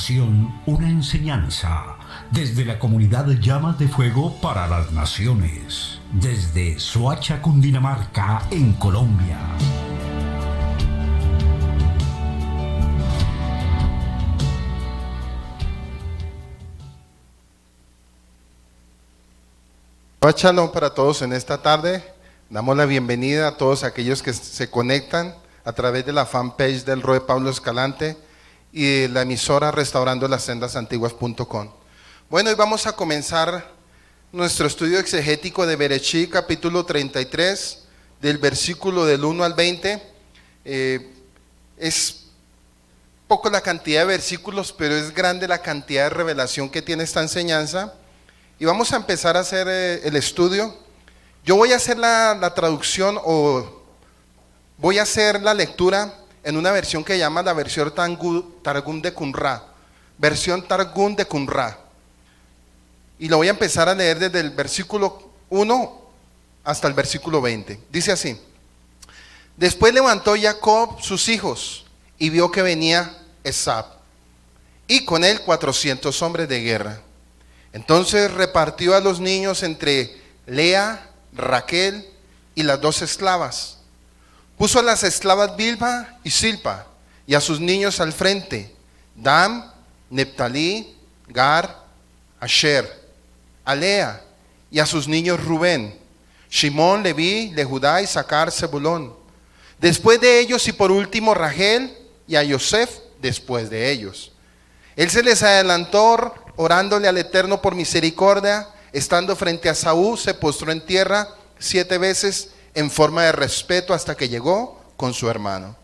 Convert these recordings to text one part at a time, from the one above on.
continuación una enseñanza desde la comunidad Llamas de Fuego para las Naciones, desde Soacha, Cundinamarca, en Colombia. Shalom para todos en esta tarde. Damos la bienvenida a todos aquellos que se conectan a través de la fanpage del Roe Pablo Escalante y de la emisora restaurandolaSendasAntiguas.com. Bueno, hoy vamos a comenzar nuestro estudio exegético de Bereshit, capítulo 33, del versículo del 1 al 20. Es poco la cantidad de versículos, pero es grande la cantidad de revelación que tiene esta enseñanza. Y vamos a empezar a hacer el estudio. Yo voy a hacer la traducción o voy a hacer la lectura en una versión que llama la versión Targum de Qumrá. Versión Targum de Qumrá. Y lo voy a empezar a leer desde el versículo 1 hasta el versículo 20. Dice así: Después levantó Jacob sus hijos y vio que venía Esab, y con él 400 hombres de guerra. Entonces repartió a los niños entre Lea, Raquel y las 2 esclavas. Puso a las esclavas Bilha y Silpa y a sus niños al frente: Dan, Neptalí, Gar, Asher; a Lea y a sus niños Rubén, Shimón, Leví, Judá, Isaacar, Zebulón. Después de ellos y por último Rachel, y a Yosef después de ellos. Él se les adelantó orándole al Eterno por misericordia. Estando frente a Saúl, se postró en tierra 7 veces en forma de respeto hasta que llegó con su hermano.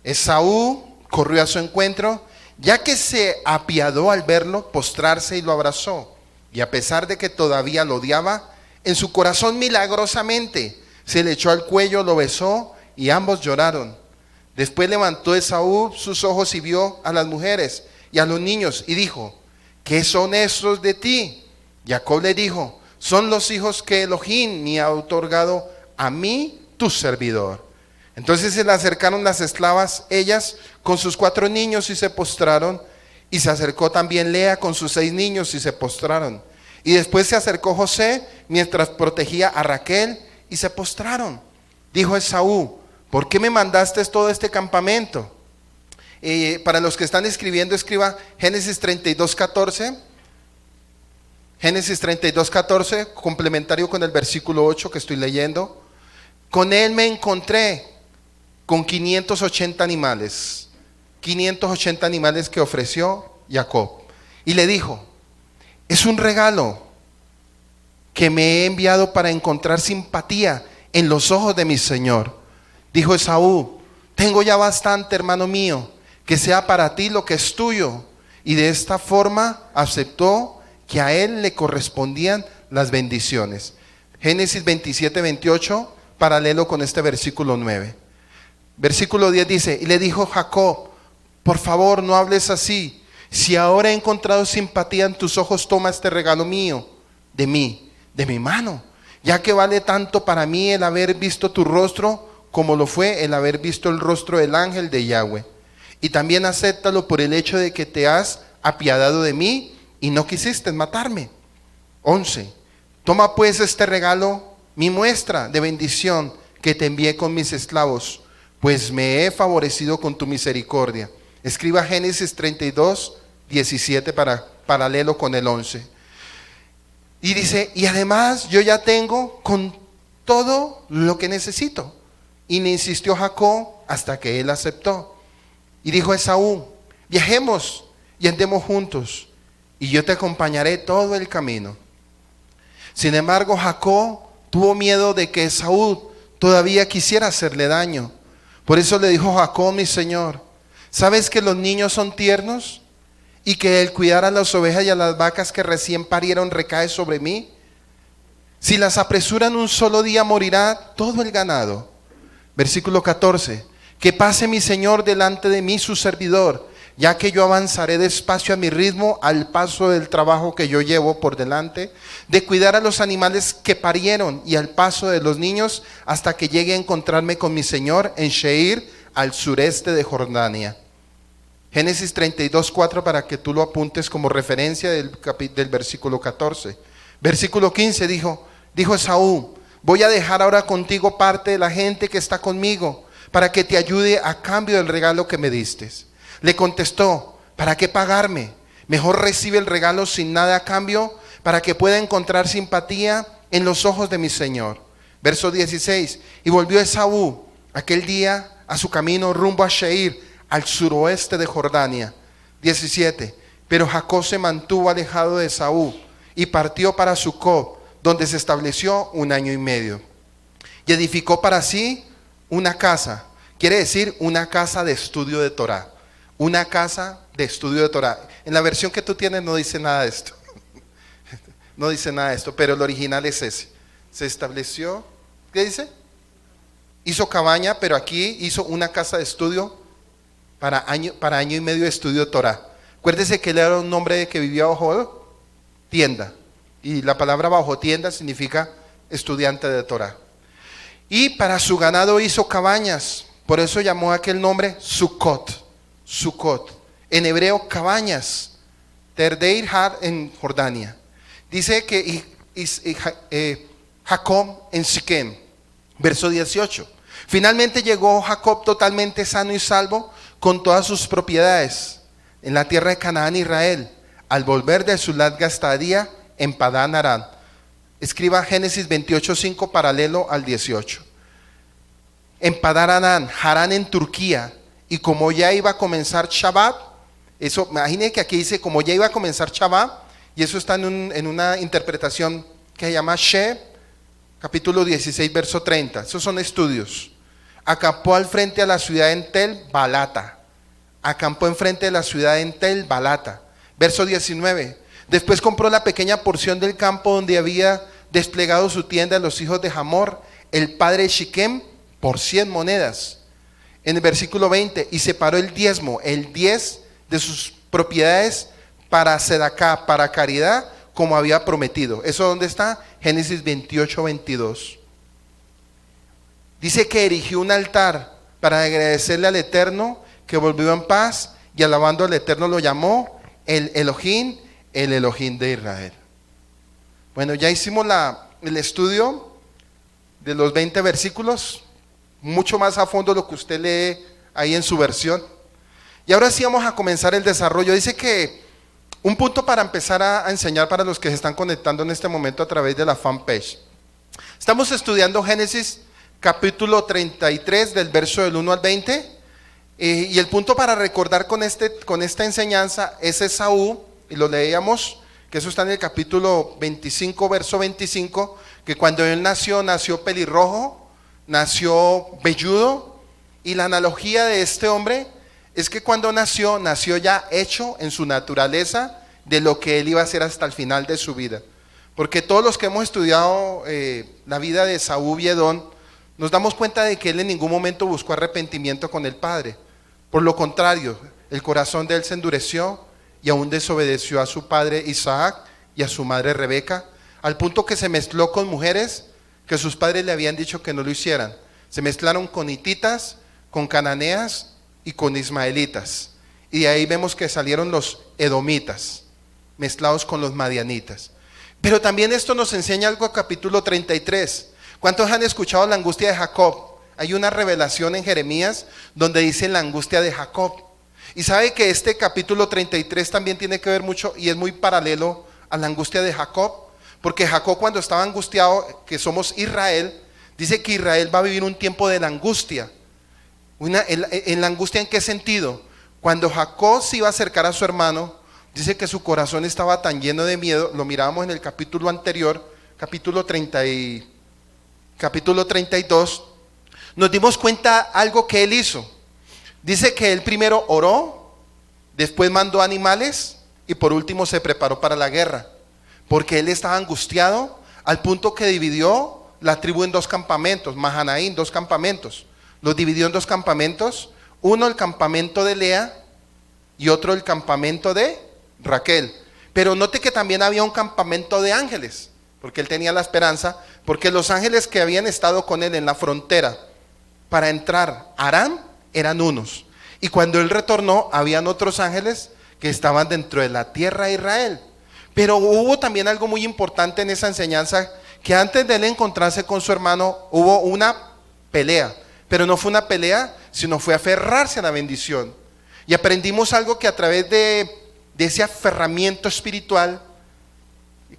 Esaú corrió a su encuentro, ya que se apiadó al verlo postrarse, y lo abrazó. Y a pesar de que todavía lo odiaba, en su corazón milagrosamente se le echó al cuello, lo besó y ambos lloraron. Después levantó Esaú sus ojos y vio a las mujeres y a los niños y dijo: ¿Qué son estos de ti? Jacob le dijo: son los hijos que Elohim me ha otorgado a mí, tu servidor. Entonces se le acercaron las esclavas, ellas con sus 4 niños, y se postraron. Y se acercó también Lea con sus 6 niños y se postraron. Y después se acercó José mientras protegía a Raquel y se postraron. Dijo Esaú: ¿por qué me mandaste todo este campamento? Para los que están escribiendo, escriba Génesis 32:14. Génesis 32:14, complementario con el versículo 8 que estoy leyendo. Con él me encontré con 580 animales. 580 animales que ofreció Jacob. Y le dijo: es un regalo que me he enviado para encontrar simpatía en los ojos de mi señor. Dijo Esaú: tengo ya bastante, hermano mío, que sea para ti lo que es tuyo. Y de esta forma aceptó que a él le correspondían las bendiciones. Génesis 27:28, paralelo con este versículo 9. Versículo 10 dice: y le dijo Jacob: por favor, no hables así. Si ahora he encontrado simpatía en tus ojos, toma este regalo mío, de mí, de mi mano, ya que vale tanto para mí el haber visto tu rostro como lo fue el haber visto el rostro del ángel de Yahweh. Y también acéptalo por el hecho de que te has apiadado de mí y no quisiste matarme. 11. Toma pues este regalo, mi muestra de bendición que te envié con mis esclavos, pues me he favorecido con tu misericordia. Escriba Génesis 32:17 paralelo con el 11. Y dice: y además yo ya tengo con todo lo que necesito. Y le insistió Jacob hasta que él aceptó. Y dijo Esaú: viajemos y andemos juntos, y yo te acompañaré todo el camino. Sin embargo, Jacob tuvo miedo de que Esaú todavía quisiera hacerle daño. Por eso le dijo Jacob: mi señor, ¿sabes que los niños son tiernos? Y que el cuidar a las ovejas y a las vacas que recién parieron recae sobre mí. Si las apresuran un solo día, morirá todo el ganado. Versículo 14. Que pase mi señor delante de mí, su servidor, ya que yo avanzaré despacio a mi ritmo, al paso del trabajo que yo llevo por delante, de cuidar a los animales que parieron y al paso de los niños, hasta que llegue a encontrarme con mi señor en Sheir, al sureste de Jordania. Génesis 32:4 para que tú lo apuntes como referencia del versículo 14. Versículo 15 dijo Esaú: voy a dejar ahora contigo parte de la gente que está conmigo, para que te ayude a cambio del regalo que me diste. Le contestó: ¿para qué pagarme? Mejor recibe el regalo sin nada a cambio, para que pueda encontrar simpatía en los ojos de mi señor. Verso 16: y volvió Esaú aquel día a su camino rumbo a Seir, al suroeste de Jordania. 17: pero Jacob se mantuvo alejado de Esaú y partió para Sucot, donde se estableció 1 año y medio. Y edificó para sí una casa, quiere decir una casa de estudio de Torah. Una casa de estudio de Torah. En la versión que tú tienes no dice nada de esto. No dice nada de esto, pero el original es ese. Se estableció, ¿qué dice? Hizo cabaña, pero aquí hizo una casa de estudio para año y medio de estudio de Torah. Acuérdese que él era un hombre que vivía bajo tienda. Y la palabra bajo tienda significa estudiante de Torah. Y para su ganado hizo cabañas. Por eso llamó aquel nombre Sucot. Sucot. En hebreo, cabañas. Terdeir Har en Jordania. Dice que Jacob en Siquem. Verso 18. Finalmente llegó Jacob totalmente sano y salvo, con todas sus propiedades, en la tierra de Canaán, Israel, al volver de su larga estadía en Padán Aram. Escriba Génesis 28:5 paralelo al 18. En Padán Aram, Harán en Turquía, y como ya iba a comenzar Shabbat, eso, imagine que aquí dice como ya iba a comenzar Shabbat, y eso está en una interpretación que se llama She, capítulo 16, verso 30. Esos son estudios. Acampó al frente a la ciudad en Tel Balata. Acampó enfrente de la ciudad en Tel Balata. Verso 19. Después compró la pequeña porción del campo donde había desplegado su tienda a los hijos de Hamor, el padre de Shiquem, por 100 monedas. En el versículo 20, y separó el diezmo, el 10 de sus propiedades para sedacá, para caridad, como había prometido. ¿Eso dónde está? Génesis 28:22. Dice que erigió un altar para agradecerle al Eterno, que volvió en paz, y alabando al Eterno lo llamó el Elohim de Israel. Bueno, ya hicimos el estudio de los 20 versículos, mucho más a fondo lo que usted lee ahí en su versión. Y ahora sí vamos a comenzar el desarrollo. Dice que un punto para empezar a enseñar para los que se están conectando en este momento a través de la fanpage. Estamos estudiando Génesis capítulo 33 del verso del 1 al 20. Y el punto para recordar con esta enseñanza es Esaú, y lo leíamos, que eso está en el capítulo 25, verso 25, que cuando él nació pelirrojo, nació velludo, y la analogía de este hombre es que cuando nació ya hecho en su naturaleza de lo que él iba a hacer hasta el final de su vida. Porque todos los que hemos estudiado la vida de Esaú y Edom, nos damos cuenta de que él en ningún momento buscó arrepentimiento con el padre. Por lo contrario, el corazón de él se endureció y aún desobedeció a su padre Isaac y a su madre Rebeca, al punto que se mezcló con mujeres que sus padres le habían dicho que no lo hicieran. Se mezclaron con hititas, con cananeas y con ismaelitas. Y de ahí vemos que salieron los edomitas, mezclados con los madianitas. Pero también esto nos enseña algo a capítulo 33. ¿Cuántos han escuchado la angustia de Jacob? Hay una revelación en Jeremías donde dice la angustia de Jacob. Y sabe que este capítulo 33 también tiene que ver mucho y es muy paralelo a la angustia de Jacob. Porque Jacob, cuando estaba angustiado, que somos Israel, dice que Israel va a vivir un tiempo de la angustia. ¿En la angustia en qué sentido? Cuando Jacob se iba a acercar a su hermano, dice que su corazón estaba tan lleno de miedo. Lo mirábamos en el capítulo anterior, capítulo 32. Nos dimos cuenta algo que él hizo. Dice que él primero oró, después mandó animales y por último se preparó para la guerra. Porque él estaba angustiado al punto que dividió la tribu en dos campamentos, Mahanaim, dos campamentos. Los dividió en dos campamentos, uno el campamento de Lea y otro el campamento de Raquel. Pero note que también había un campamento de ángeles, porque él tenía la esperanza, porque los ángeles que habían estado con él en la frontera para entrar a Aram eran unos. Y cuando él retornó, habían otros ángeles que estaban dentro de la tierra de Israel. Pero hubo también algo muy importante en esa enseñanza, que antes de él encontrarse con su hermano, hubo una pelea. Pero no fue una pelea, sino fue aferrarse a la bendición. Y aprendimos algo que a través de ese aferramiento espiritual,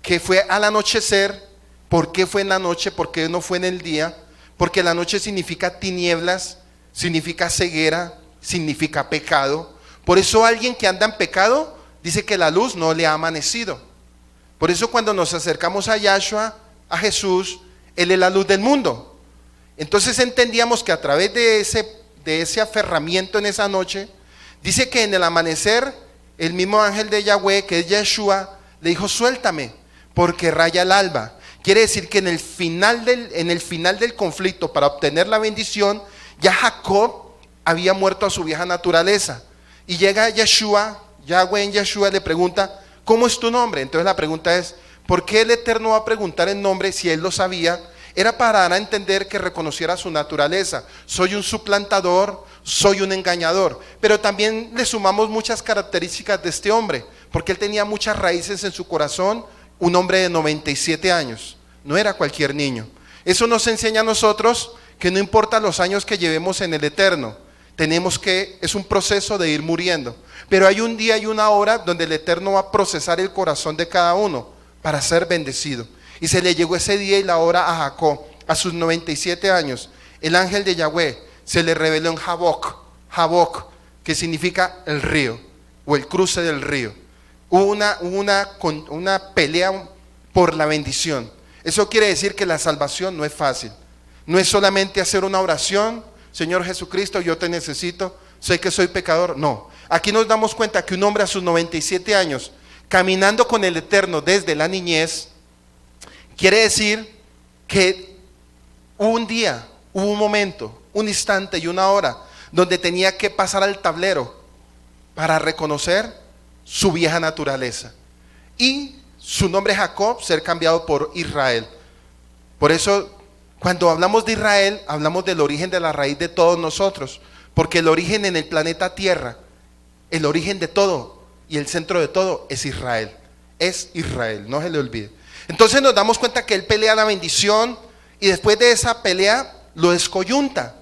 que fue al anochecer. ¿Por qué fue en la noche? ¿Por qué no fue en el día? Porque la noche significa tinieblas, significa ceguera, significa pecado. Por eso alguien que anda en pecado dice que la luz no le ha amanecido. Por eso cuando nos acercamos a Yahshua, a Jesús, Él es la luz del mundo. Entonces entendíamos que a través de ese aferramiento en esa noche, dice que en el amanecer, el mismo ángel de Yahweh, que es Yeshua, le dijo: suéltame, porque raya el alba. Quiere decir que en el final del conflicto, para obtener la bendición, ya Jacob había muerto a su vieja naturaleza. Y llega Yeshua, Yahweh en Yeshua le pregunta: ¿cómo es tu nombre? Entonces la pregunta es: ¿por qué el Eterno va a preguntar el nombre si él lo sabía? Era para dar a entender que reconociera su naturaleza. Soy un suplantador, soy un engañador. Pero también le sumamos muchas características de este hombre, porque él tenía muchas raíces en su corazón. Un hombre de 97 años, no era cualquier niño. Eso nos enseña a nosotros que no importa los años que llevemos en el Eterno, es un proceso de ir muriendo. Pero hay un día y una hora donde el Eterno va a procesar el corazón de cada uno para ser bendecido. Y se le llegó ese día y la hora a Jacob, a sus 97 años. El ángel de Yahweh se le reveló en Jaboc, que significa el río, o el cruce del río. Hubo una pelea por la bendición. Eso quiere decir que la salvación no es fácil. No es solamente hacer una oración: Señor Jesucristo, yo te necesito, sé que soy pecador. No, aquí nos damos cuenta que un hombre a sus 97 años, caminando con el Eterno desde la niñez, quiere decir que hubo un día, hubo un momento, un instante y una hora donde tenía que pasar al tablero para reconocer su vieja naturaleza, y su nombre Jacob ser cambiado por Israel. Por eso cuando hablamos de Israel, hablamos del origen de la raíz de todos nosotros, porque el origen en el planeta Tierra, el origen de todo y el centro de todo es Israel, no se le olvide. Entonces nos damos cuenta que él pelea la bendición, y después de esa pelea lo descoyunta.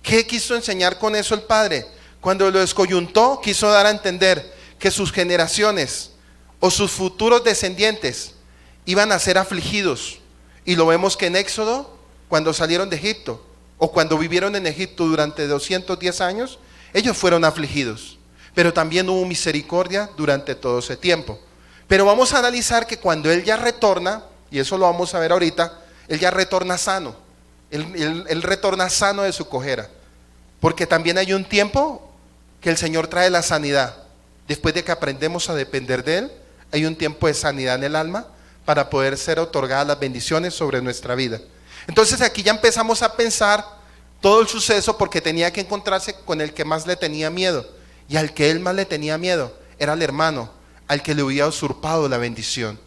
¿Qué quiso enseñar con eso el Padre? Cuando lo descoyuntó, quiso dar a entender que sus generaciones o sus futuros descendientes iban a ser afligidos. Y lo vemos que en Éxodo, cuando salieron de Egipto, o cuando vivieron en Egipto durante 210 años, ellos fueron afligidos. Pero también hubo misericordia durante todo ese tiempo. Pero vamos a analizar que cuando él ya retorna, y eso lo vamos a ver ahorita, él ya retorna sano. Él retorna sano de su cojera. Porque también hay un tiempo que el Señor trae la sanidad. Después de que aprendemos a depender de Él, hay un tiempo de sanidad en el alma para poder ser otorgadas las bendiciones sobre nuestra vida. Entonces aquí ya empezamos a pensar todo el suceso, porque tenía que encontrarse con el que más le tenía miedo. Y al que él más le tenía miedo era el hermano, al que le había usurpado la bendición.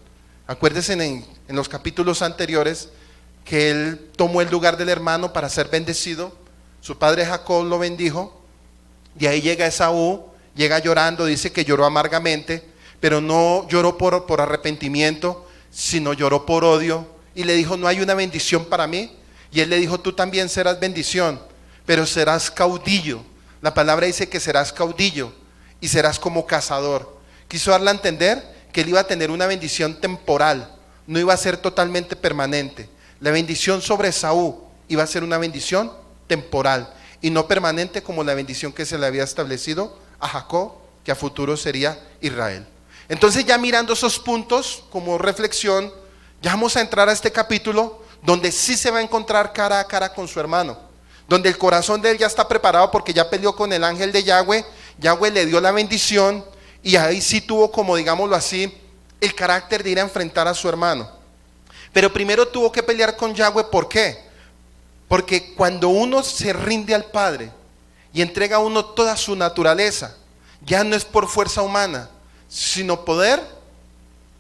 Acuérdense en los capítulos anteriores que él tomó el lugar del hermano para ser bendecido. Su padre Jacob lo bendijo, y ahí llega Esaú. Llega llorando, dice que lloró amargamente, pero no lloró por arrepentimiento, sino lloró por odio. Y le dijo: no hay una bendición para mí. Y él le dijo: tú también serás bendición, pero serás caudillo. La palabra dice que serás caudillo y serás como cazador. Quiso darle a entender que él iba a tener una bendición temporal, no iba a ser totalmente permanente. La bendición sobre Esaú iba a ser una bendición temporal y no permanente, como la bendición que se le había establecido a Jacob, que a futuro sería Israel. Entonces, ya mirando esos puntos como reflexión, ya vamos a entrar a este capítulo donde sí se va a encontrar cara a cara con su hermano, donde el corazón de él ya está preparado porque ya peleó con el ángel de Yahweh. Yahweh le dio la bendición, y ahí sí tuvo, como digámoslo así, el carácter de ir a enfrentar a su hermano. Pero primero tuvo que pelear con Yahweh. ¿Por qué? Porque cuando uno se rinde al Padre y entrega a uno toda su naturaleza, ya no es por fuerza humana, sino poder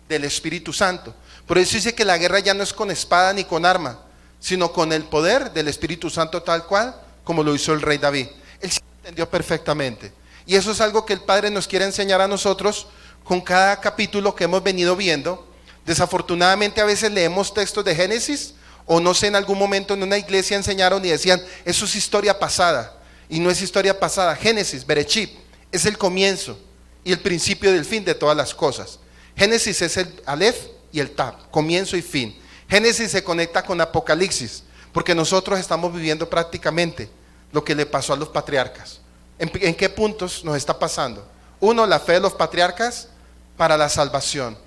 del Espíritu Santo. Por eso dice que la guerra ya no es con espada ni con arma, sino con el poder del Espíritu Santo, tal cual como lo hizo el rey David. El entendió perfectamente. Y eso es algo que el Padre nos quiere enseñar a nosotros con cada capítulo que hemos venido viendo. Desafortunadamente a veces leemos textos de Génesis, o no sé, en algún momento en una iglesia enseñaron y decían, eso es historia pasada. Y no es historia pasada. Génesis, Bereshit, es el comienzo y el principio del fin de todas las cosas. Génesis es el Aleph y el Tab, comienzo y fin. Génesis se conecta con Apocalipsis, porque nosotros estamos viviendo prácticamente lo que le pasó a los patriarcas. ¿En qué puntos nos está pasando? Uno, la fe de los patriarcas para la salvación.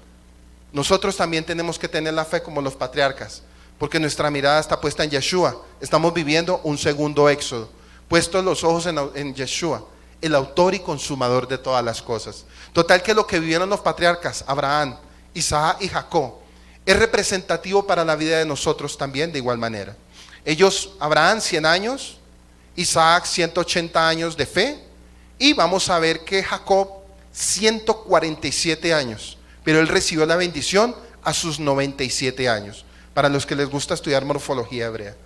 Nosotros también tenemos que tener la fe como los patriarcas, porque nuestra mirada está puesta en Yeshua. Estamos viviendo un segundo éxodo, puestos los ojos en Yeshua, el autor y consumador de todas las cosas. Total que lo que vivieron los patriarcas, Abraham, Isaac y Jacob, es representativo para la vida de nosotros también de igual manera. Ellos, Abraham 100 años, Isaac 180 años de fe, y vamos a ver que Jacob 147 años, pero él recibió la bendición a sus 97 años, para los que les gusta estudiar morfología hebrea.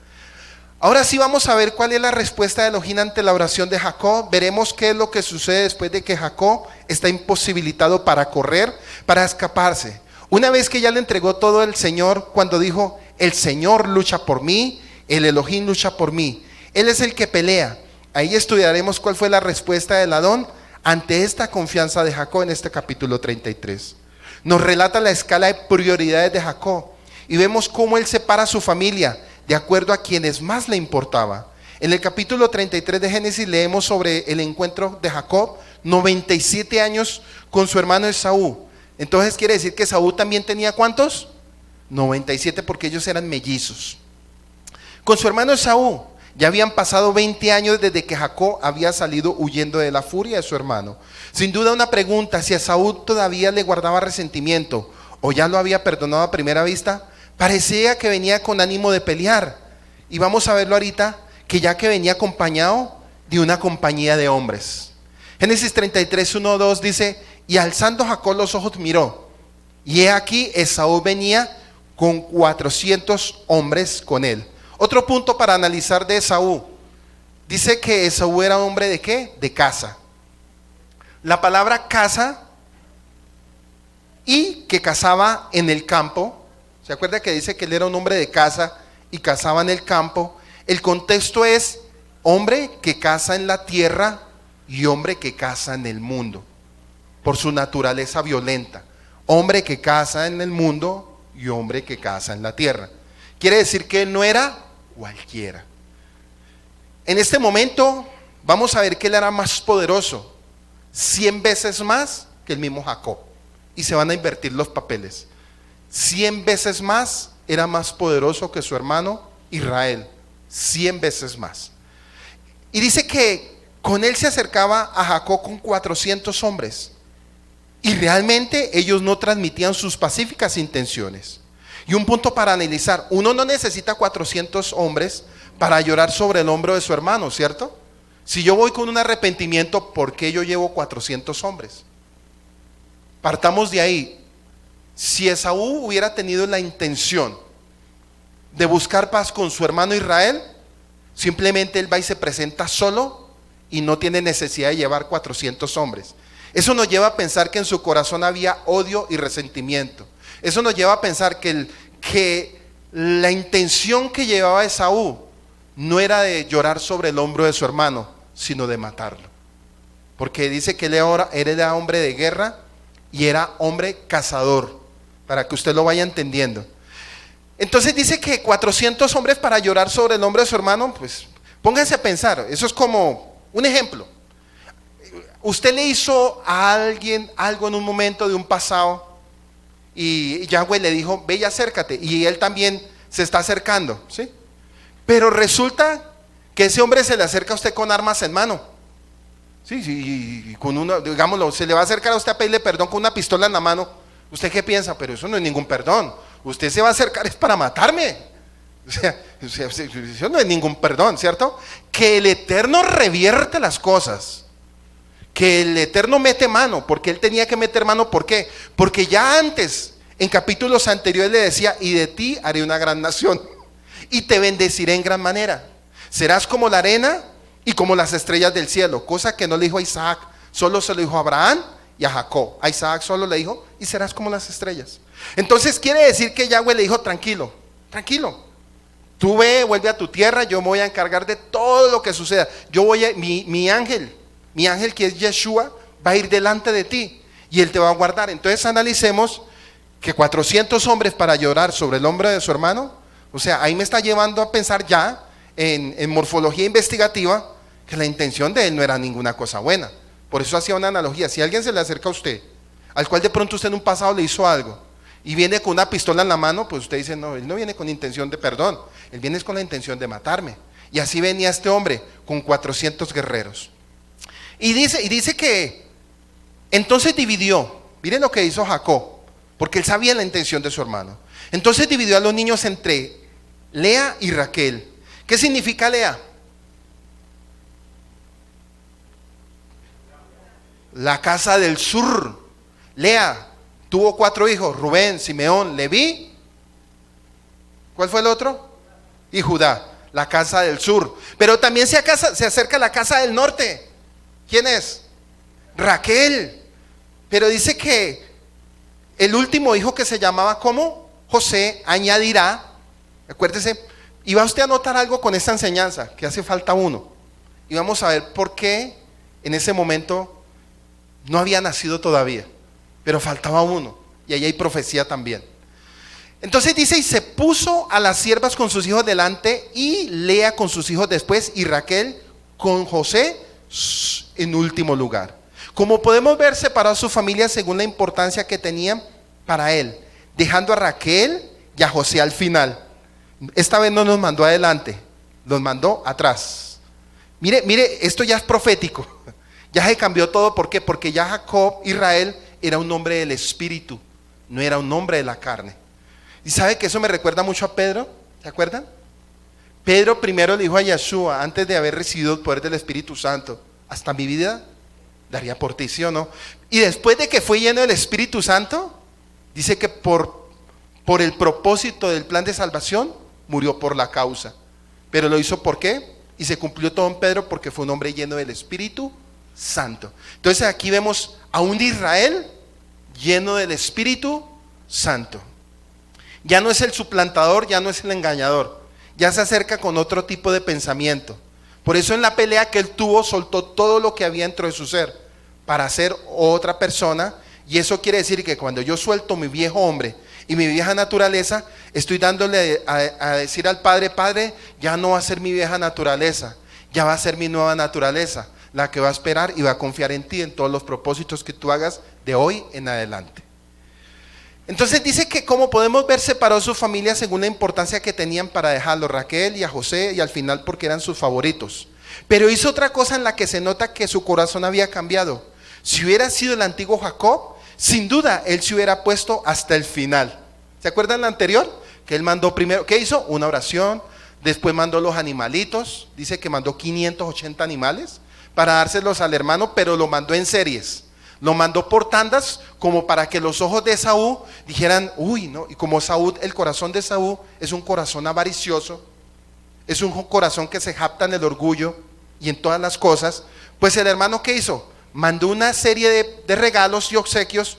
Ahora sí vamos a ver cuál es la respuesta de Elohim ante la oración de Jacob. Veremos qué es lo que sucede después de que Jacob está imposibilitado para correr, para escaparse. Una vez que ya le entregó todo el Señor, cuando dijo, el Señor lucha por mí, el Elohim lucha por mí, Él es el que pelea. Ahí estudiaremos cuál fue la respuesta del Adón ante esta confianza de Jacob en este capítulo 33. Nos relata la escala de prioridades de Jacob y vemos cómo él separa a su familia de acuerdo a quienes más le importaba. En el capítulo 33 de Génesis leemos sobre el encuentro de Jacob, 97 años con su hermano Esaú. Entonces quiere decir que Esaú también tenía ¿cuántos? 97, porque ellos eran mellizos. Con su hermano Esaú ya habían pasado 20 años desde que Jacob había salido huyendo de la furia de su hermano. Sin duda una pregunta, si Esaú todavía le guardaba resentimiento o ya lo había perdonado a primera vista. Parecía que venía con ánimo de pelear, y vamos a verlo ahorita, que ya que venía acompañado de una compañía de hombres. Génesis 33, 1, 2 dice, y alzando Jacob los ojos miró, y he aquí Esaú venía con 400 hombres con él. Otro punto para analizar de Esaú, dice que Esaú era hombre de ¿qué? De casa. La palabra casa y que cazaba en el campo. ¿Se acuerda que dice que él era un hombre de casa y cazaba en el campo? El contexto es hombre que caza en la tierra y hombre que caza en el mundo, por su naturaleza violenta. Hombre que caza en el mundo y hombre que caza en la tierra. Quiere decir que él no era cualquiera. En este momento vamos a ver que él era más poderoso, 100 veces más que el mismo Jacob, y se van a invertir los papeles. 100 veces más era más poderoso que su hermano Israel, 100 veces más. Y dice que con él se acercaba a Jacob con 400 hombres, y realmente ellos no transmitían sus pacíficas intenciones. Y un punto para analizar, uno no necesita 400 hombres para llorar sobre el hombro de su hermano, ¿cierto? Si yo voy con un arrepentimiento, ¿por qué yo llevo 400 hombres? Partamos de ahí. Si Esaú hubiera tenido la intención de buscar paz con su hermano Israel, simplemente él va y se presenta solo y no tiene necesidad de llevar 400 hombres. Eso nos lleva a pensar que en su corazón había odio y resentimiento. Eso nos lleva a pensar que la intención que llevaba Esaú no era de llorar sobre el hombro de su hermano, sino de matarlo. Porque dice que él era hombre de guerra y era hombre cazador, para que usted lo vaya entendiendo. Entonces dice que 400 hombres para llorar sobre el hombro de su hermano, pues pónganse a pensar, eso es como un ejemplo. Usted le hizo a alguien algo en un momento de un pasado y Yahweh le dijo, ve y acércate, y él también se está acercando, ¿sí? Pero resulta que ese hombre se le acerca a usted con armas en mano, ¿sí? Y con una, digámoslo, se le va a acercar a usted a pedirle perdón con una pistola en la mano. ¿Usted qué piensa? Pero eso no es ningún perdón. Usted se va a acercar es para matarme. O sea, eso no es ningún perdón, ¿cierto? Que el Eterno revierte las cosas. Que el Eterno mete mano, porque él tenía que meter mano. ¿Por qué? Porque ya antes, en capítulos anteriores le decía, y de ti haré una gran nación, y te bendeciré en gran manera. Serás como la arena y como las estrellas del cielo, cosa que no le dijo a Isaac, solo se lo dijo a Abraham y a Jacob. A Isaac solo le dijo, y serás como las estrellas. Entonces quiere decir que Yahweh le dijo, tranquilo, tranquilo, tú ve, vuelve a tu tierra, yo me voy a encargar de todo lo que suceda. Yo voy a, mi ángel que es Yeshua, va a ir delante de ti y él te va a guardar. Entonces analicemos que 400 hombres para llorar sobre el hombro de su hermano, o sea, ahí me está llevando a pensar ya en morfología investigativa que la intención de él no era ninguna cosa buena. Por eso hacía una analogía: si alguien se le acerca a usted, al cual de pronto usted en un pasado le hizo algo, y viene con una pistola en la mano, pues usted dice, no, él no viene con intención de perdón, él viene con la intención de matarme. Y así venía este hombre con 400 guerreros. Y dice que entonces dividió, miren lo que hizo Jacob, porque él sabía la intención de su hermano. Entonces dividió a los niños entre Lea y Raquel. ¿Qué significa Lea? La casa del sur. Lea tuvo 4 hijos: Rubén, Simeón, Leví. ¿Cuál fue el otro? Y Judá, la casa del sur. Pero también se acerca la casa del norte. ¿Quién es? Raquel. Pero dice que el último hijo, que se llamaba ¿cómo? José, añadirá. Acuérdese, y va usted a notar algo con esta enseñanza, que hace falta uno. Y vamos a ver por qué en ese momento no había nacido todavía, pero faltaba uno, y ahí hay profecía también. Entonces dice, y se puso a las siervas con sus hijos delante, y Lea con sus hijos después, y Raquel con José en último lugar. Como podemos ver, separó a su familia según la importancia que tenían para él, dejando a Raquel y a José al final. Esta vez no nos mandó adelante, nos mandó atrás. Mire, esto ya es profético. Ya se cambió todo. ¿Por qué? Porque ya Jacob, Israel, era un hombre del espíritu, no era un hombre de la carne. ¿Y sabe que eso me recuerda mucho a Pedro? ¿Se acuerdan? Pedro primero le dijo a Yeshua, antes de haber recibido el poder del Espíritu Santo: hasta mi vida daría por ti, ¿sí o no? Y después de que fue lleno del Espíritu Santo, dice que por el propósito del plan de salvación, murió por la causa. Pero lo hizo ¿por qué? Y se cumplió todo en Pedro porque fue un hombre lleno del Espíritu Santo. Entonces aquí vemos a un Israel lleno del Espíritu Santo. Ya no es el suplantador, ya no es el engañador, ya se acerca con otro tipo de pensamiento. Por eso en la pelea que él tuvo, soltó todo lo que había dentro de su ser para ser otra persona. Y eso quiere decir que cuando yo suelto mi viejo hombre y mi vieja naturaleza, estoy dándole a decir al Padre: Padre, ya no va a ser mi vieja naturaleza, ya va a ser mi nueva naturaleza, la que va a esperar y va a confiar en ti, en todos los propósitos que tú hagas de hoy en adelante. Entonces dice que, como podemos ver, separó su familia según la importancia que tenían para dejarlo, Raquel y a José, y al final porque eran sus favoritos. Pero hizo otra cosa en la que se nota que su corazón había cambiado. Si hubiera sido el antiguo Jacob, sin duda él se hubiera puesto hasta el final. ¿Se acuerdan la anterior? Que él mandó primero, ¿qué hizo? Una oración, después mandó los animalitos, dice que mandó 580 animales para dárselos al hermano, pero lo mandó en series. Lo mandó por tandas, como para que los ojos de Esaú dijeran: uy, no. Y como Saúl, el corazón de Esaú es un corazón avaricioso, es un corazón que se jacta en el orgullo y en todas las cosas, pues el hermano, ¿qué hizo? Mandó una serie de regalos y obsequios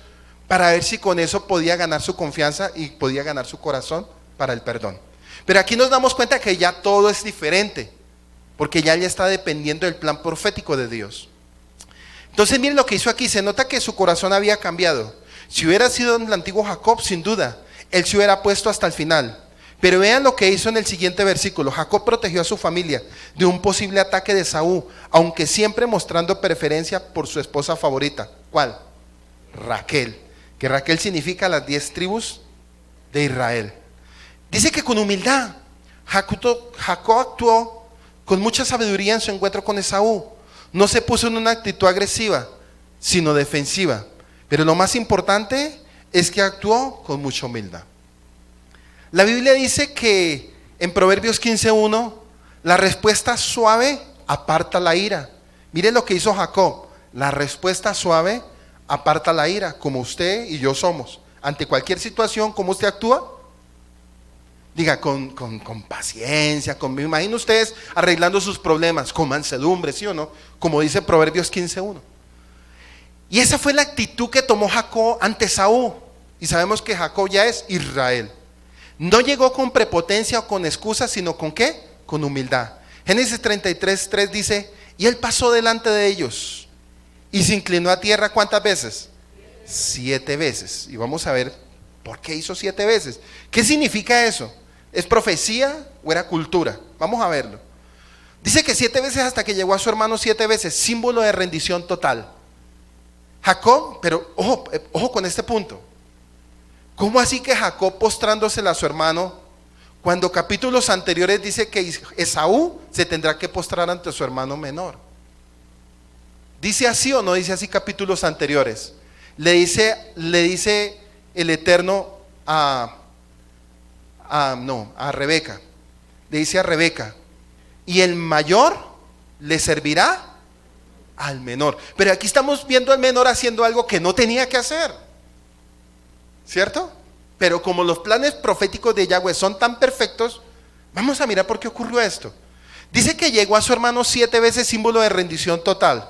para ver si con eso podía ganar su confianza y podía ganar su corazón para el perdón. Pero aquí nos damos cuenta que ya todo es diferente, porque ya está dependiendo del plan profético de Dios. Entonces miren lo que hizo aquí, se nota que su corazón había cambiado. Si hubiera sido el antiguo Jacob, sin duda, él se hubiera puesto hasta el final. Pero vean lo que hizo en el siguiente versículo. Jacob protegió a su familia de un posible ataque de Esaú, aunque siempre mostrando preferencia por su esposa favorita. ¿Cuál? Raquel. Que Raquel significa las 10 tribus de Israel. Dice que con humildad Jacob actuó con mucha sabiduría en su encuentro con Esaú. No se puso en una actitud agresiva, sino defensiva. Pero lo más importante es que actuó con mucha humildad. La Biblia dice que en Proverbios 15:1, la respuesta suave aparta la ira. Mire lo que hizo Jacob. La respuesta suave aparta la ira, como usted y yo somos. Ante cualquier situación, ¿cómo usted actúa? Diga, con paciencia, me imagino ustedes arreglando sus problemas, con mansedumbre, ¿sí o no? Como dice Proverbios 15:1. Y esa fue la actitud que tomó Jacob ante Esaú. Y sabemos que Jacob ya es Israel. No llegó con prepotencia o con excusas, sino con ¿qué? Con humildad. Génesis 33:3 dice, y él pasó delante de ellos y se inclinó a tierra, ¿cuántas veces? 7 veces. Y vamos a ver por qué hizo 7 veces. ¿Qué significa eso? ¿Es profecía o era cultura? Vamos a verlo. Dice que 7 veces hasta que llegó a su hermano 7 veces, símbolo de rendición total. Jacob, pero ojo con este punto. ¿Cómo así que Jacob postrándosela a su hermano, cuando capítulos anteriores dice que Esaú se tendrá que postrar ante su hermano menor? ¿Dice así o no dice así capítulos anteriores? Le dice el Eterno a Rebeca. Le dice a Rebeca, y el mayor le servirá al menor. Pero aquí estamos viendo al menor haciendo algo que no tenía que hacer, ¿cierto? Pero como los planes proféticos de Yahweh son tan perfectos, vamos a mirar por qué ocurrió esto. Dice que llegó a su hermano 7 veces, símbolo de rendición total.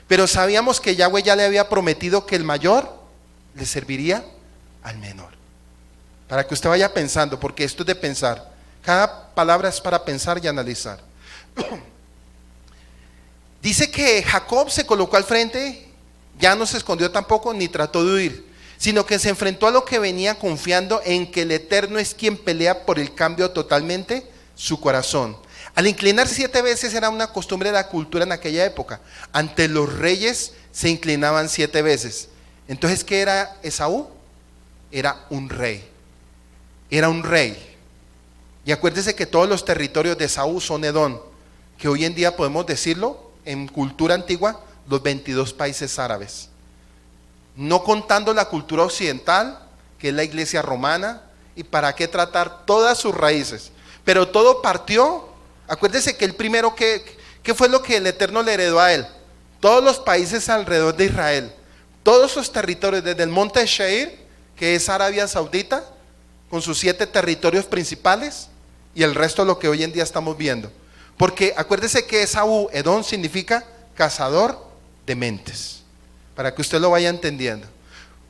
Pero sabíamos que Yahweh ya le había prometido que el mayor le serviría al menor. Para que usted vaya pensando, porque esto es de pensar. Cada palabra es para pensar y analizar. Dice que Jacob se colocó al frente, ya no se escondió tampoco, ni trató de huir, sino que se enfrentó a lo que venía confiando en que el Eterno es quien pelea por el cambio totalmente su corazón. Al inclinar 7 veces era una costumbre de la cultura en aquella época. Ante los reyes se inclinaban 7 veces. Entonces, ¿qué era Esaú? Era un rey. Era un rey. Y acuérdese que todos los territorios de Esaú son Edom, que hoy en día podemos decirlo, en cultura antigua, los 22 países árabes. No contando la cultura occidental, que es la iglesia romana, y para qué tratar todas sus raíces. Pero todo partió, acuérdese que el primero, ¿qué fue lo que el Eterno le heredó a él? Todos los países alrededor de Israel, todos sus territorios, desde el monte Sheir, que es Arabia Saudita, con sus 7 territorios principales, y el resto lo que hoy en día estamos viendo. Porque acuérdese que Esaú, Edom, significa cazador de mentes, para que usted lo vaya entendiendo.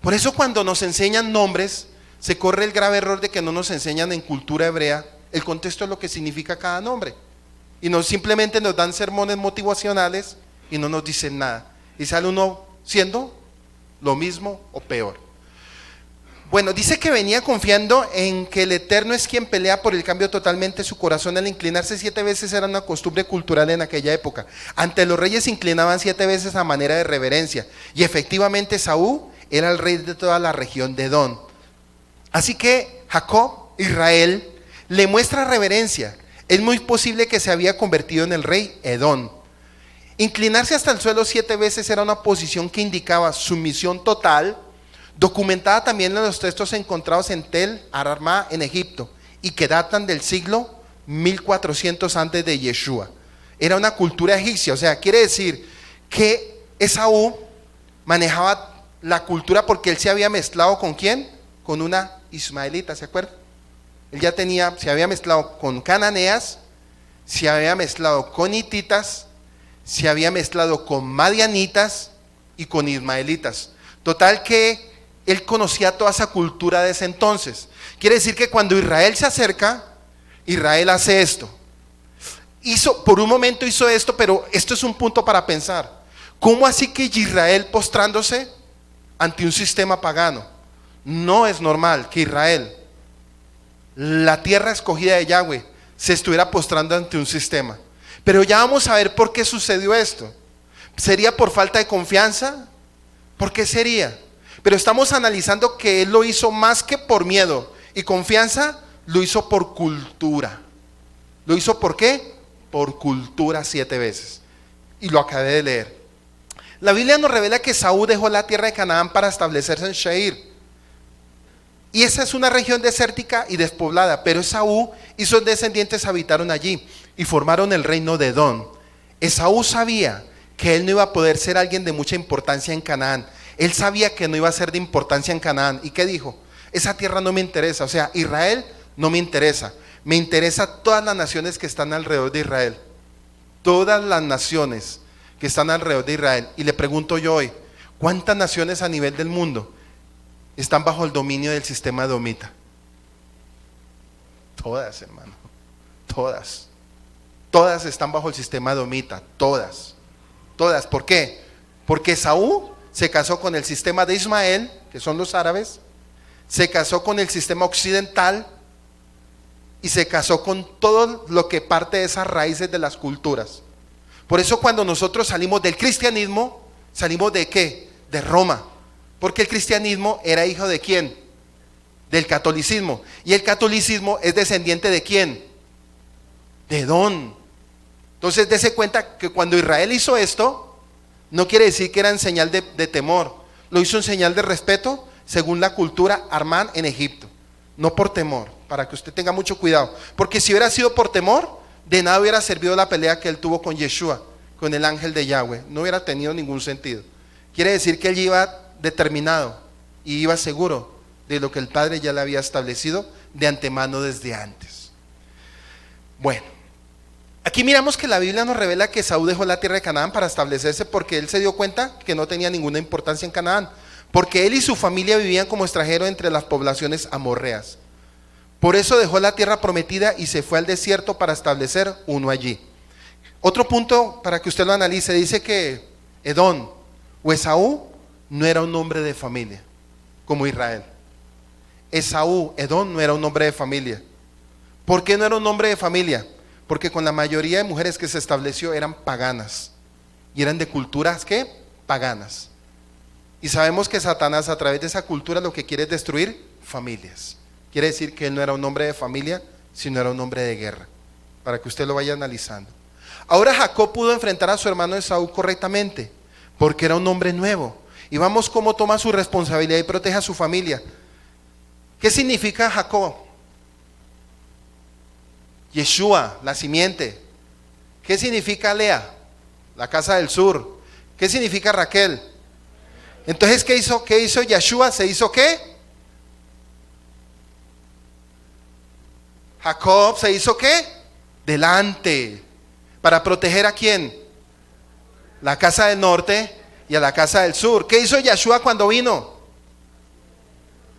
Por eso cuando nos enseñan nombres, se corre el grave error de que no nos enseñan en cultura hebrea el contexto de lo que significa cada nombre. Y simplemente nos dan sermones motivacionales y no nos dicen nada. Y sale uno siendo lo mismo o peor. Bueno, dice que venía confiando en que el Eterno es quien pelea por el cambio totalmente su corazón. Al inclinarse 7 veces era una costumbre cultural en aquella época. Ante los reyes se inclinaban 7 veces a manera de reverencia. Y efectivamente Saúl era el rey de toda la región de Edom. Así que Jacob, Israel, le muestra reverencia. Es muy posible que se había convertido en el rey Edom. Inclinarse hasta el suelo 7 veces era una posición que indicaba sumisión total, documentada también en los textos encontrados en Tel Armá en Egipto y que datan del siglo 1400 antes de Yeshua. Era una cultura egipcia, o sea, quiere decir que Esaú manejaba la cultura porque él se había mezclado ¿con quién? Con una ismaelita, ¿se acuerdan? Él ya se había mezclado con cananeas, se había mezclado con hititas, se había mezclado con madianitas y con ismaelitas. Total que él conocía toda esa cultura de ese entonces. Quiere decir que cuando Israel se acerca, Israel hace esto. Por un momento hizo esto, pero esto es un punto para pensar. ¿Cómo así que Israel postrándose ante un sistema pagano? No es normal que Israel, la tierra escogida de Yahweh, se estuviera postrando ante un sistema. Pero ya vamos a ver por qué sucedió esto. ¿Sería por falta de confianza? ¿Por qué sería? Pero estamos analizando que él lo hizo más que por miedo y confianza, lo hizo por cultura. ¿Lo hizo por qué? Por cultura 7 veces. Y lo acabé de leer. La Biblia nos revela que Saúl dejó la tierra de Canaán para establecerse en Sheir. Y esa es una región desértica y despoblada, pero Esaú y sus descendientes habitaron allí y formaron el reino de Edom. Esaú sabía que él no iba a poder ser alguien de mucha importancia en Canaán. Él sabía que no iba a ser de importancia en Canaán. ¿Y qué dijo? Esa tierra no me interesa. O sea, Israel no me interesa. Me interesa todas las naciones que están alrededor de Israel. Todas las naciones que están alrededor de Israel. Y le pregunto yo hoy, ¿cuántas naciones a nivel del mundo están bajo el dominio del sistema edomita? Todas, hermano. Todas. Todas están bajo el sistema edomita. Todas. Todas. ¿Por qué? Porque Esaú se casó con el sistema de Ismael, que son los árabes. Se casó con el sistema occidental. Y se casó con todo lo que parte de esas raíces de las culturas. Por eso cuando nosotros salimos del cristianismo, salimos ¿de qué? De Roma. Porque el cristianismo era hijo ¿de quién? Del catolicismo. Y el catolicismo es descendiente ¿de quién? De Edom. Entonces dése cuenta que cuando Israel hizo esto, no quiere decir que era en señal de temor. Lo hizo en señal de respeto según la cultura armán en Egipto. No por temor, para que usted tenga mucho cuidado. Porque si hubiera sido por temor, de nada hubiera servido la pelea que él tuvo con Yeshua, con el ángel de Yahweh. No hubiera tenido ningún sentido. Quiere decir que él iba determinado y iba seguro de lo que el Padre ya le había establecido de antemano desde antes. Bueno, aquí miramos que la Biblia nos revela que Esaú dejó la tierra de Canaán para establecerse porque él se dio cuenta que no tenía ninguna importancia en Canaán. Porque él y su familia vivían como extranjeros entre las poblaciones amorreas. Por eso dejó la tierra prometida y se fue al desierto para establecer uno allí. Otro punto para que usted lo analice, dice que Edom o Esaú no era un hombre de familia, como Israel. Esaú, Edom, no era un hombre de familia. ¿Por qué no era un hombre de familia? Porque con la mayoría de mujeres que se estableció eran paganas. Y eran de culturas, ¿qué? Paganas. Y sabemos que Satanás a través de esa cultura lo que quiere es destruir familias. Quiere decir que él no era un hombre de familia, sino era un hombre de guerra. Para que usted lo vaya analizando. Ahora Jacob pudo enfrentar a su hermano Esaú correctamente, porque era un hombre nuevo. Y vamos cómo toma su responsabilidad y protege a su familia. ¿Qué significa Jacob? Yeshua, la simiente. ¿Qué significa Lea? La casa del sur. ¿Qué significa Raquel? Entonces, ¿qué hizo Yeshua? ¿Se hizo qué? Jacob se hizo qué? Delante. ¿Para proteger a quién? La casa del norte y a la casa del sur. ¿Qué hizo Yeshua cuando vino?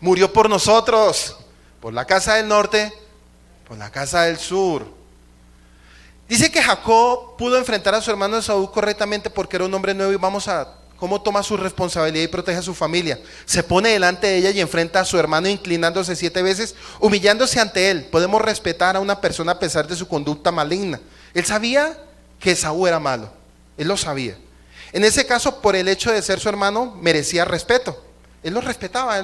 Murió por nosotros. Por la casa del norte, por la casa del sur. Dice que Jacob pudo enfrentar a su hermano Esaú correctamente porque era un hombre nuevo y vamos a cómo toma su responsabilidad y protege a su familia. Se pone delante de ella y enfrenta a su hermano inclinándose 7 veces, humillándose ante él. Podemos respetar a una persona a pesar de su conducta maligna. Él sabía que Esaú era malo. Él lo sabía. En ese caso, por el hecho de ser su hermano, merecía respeto. Él lo respetaba.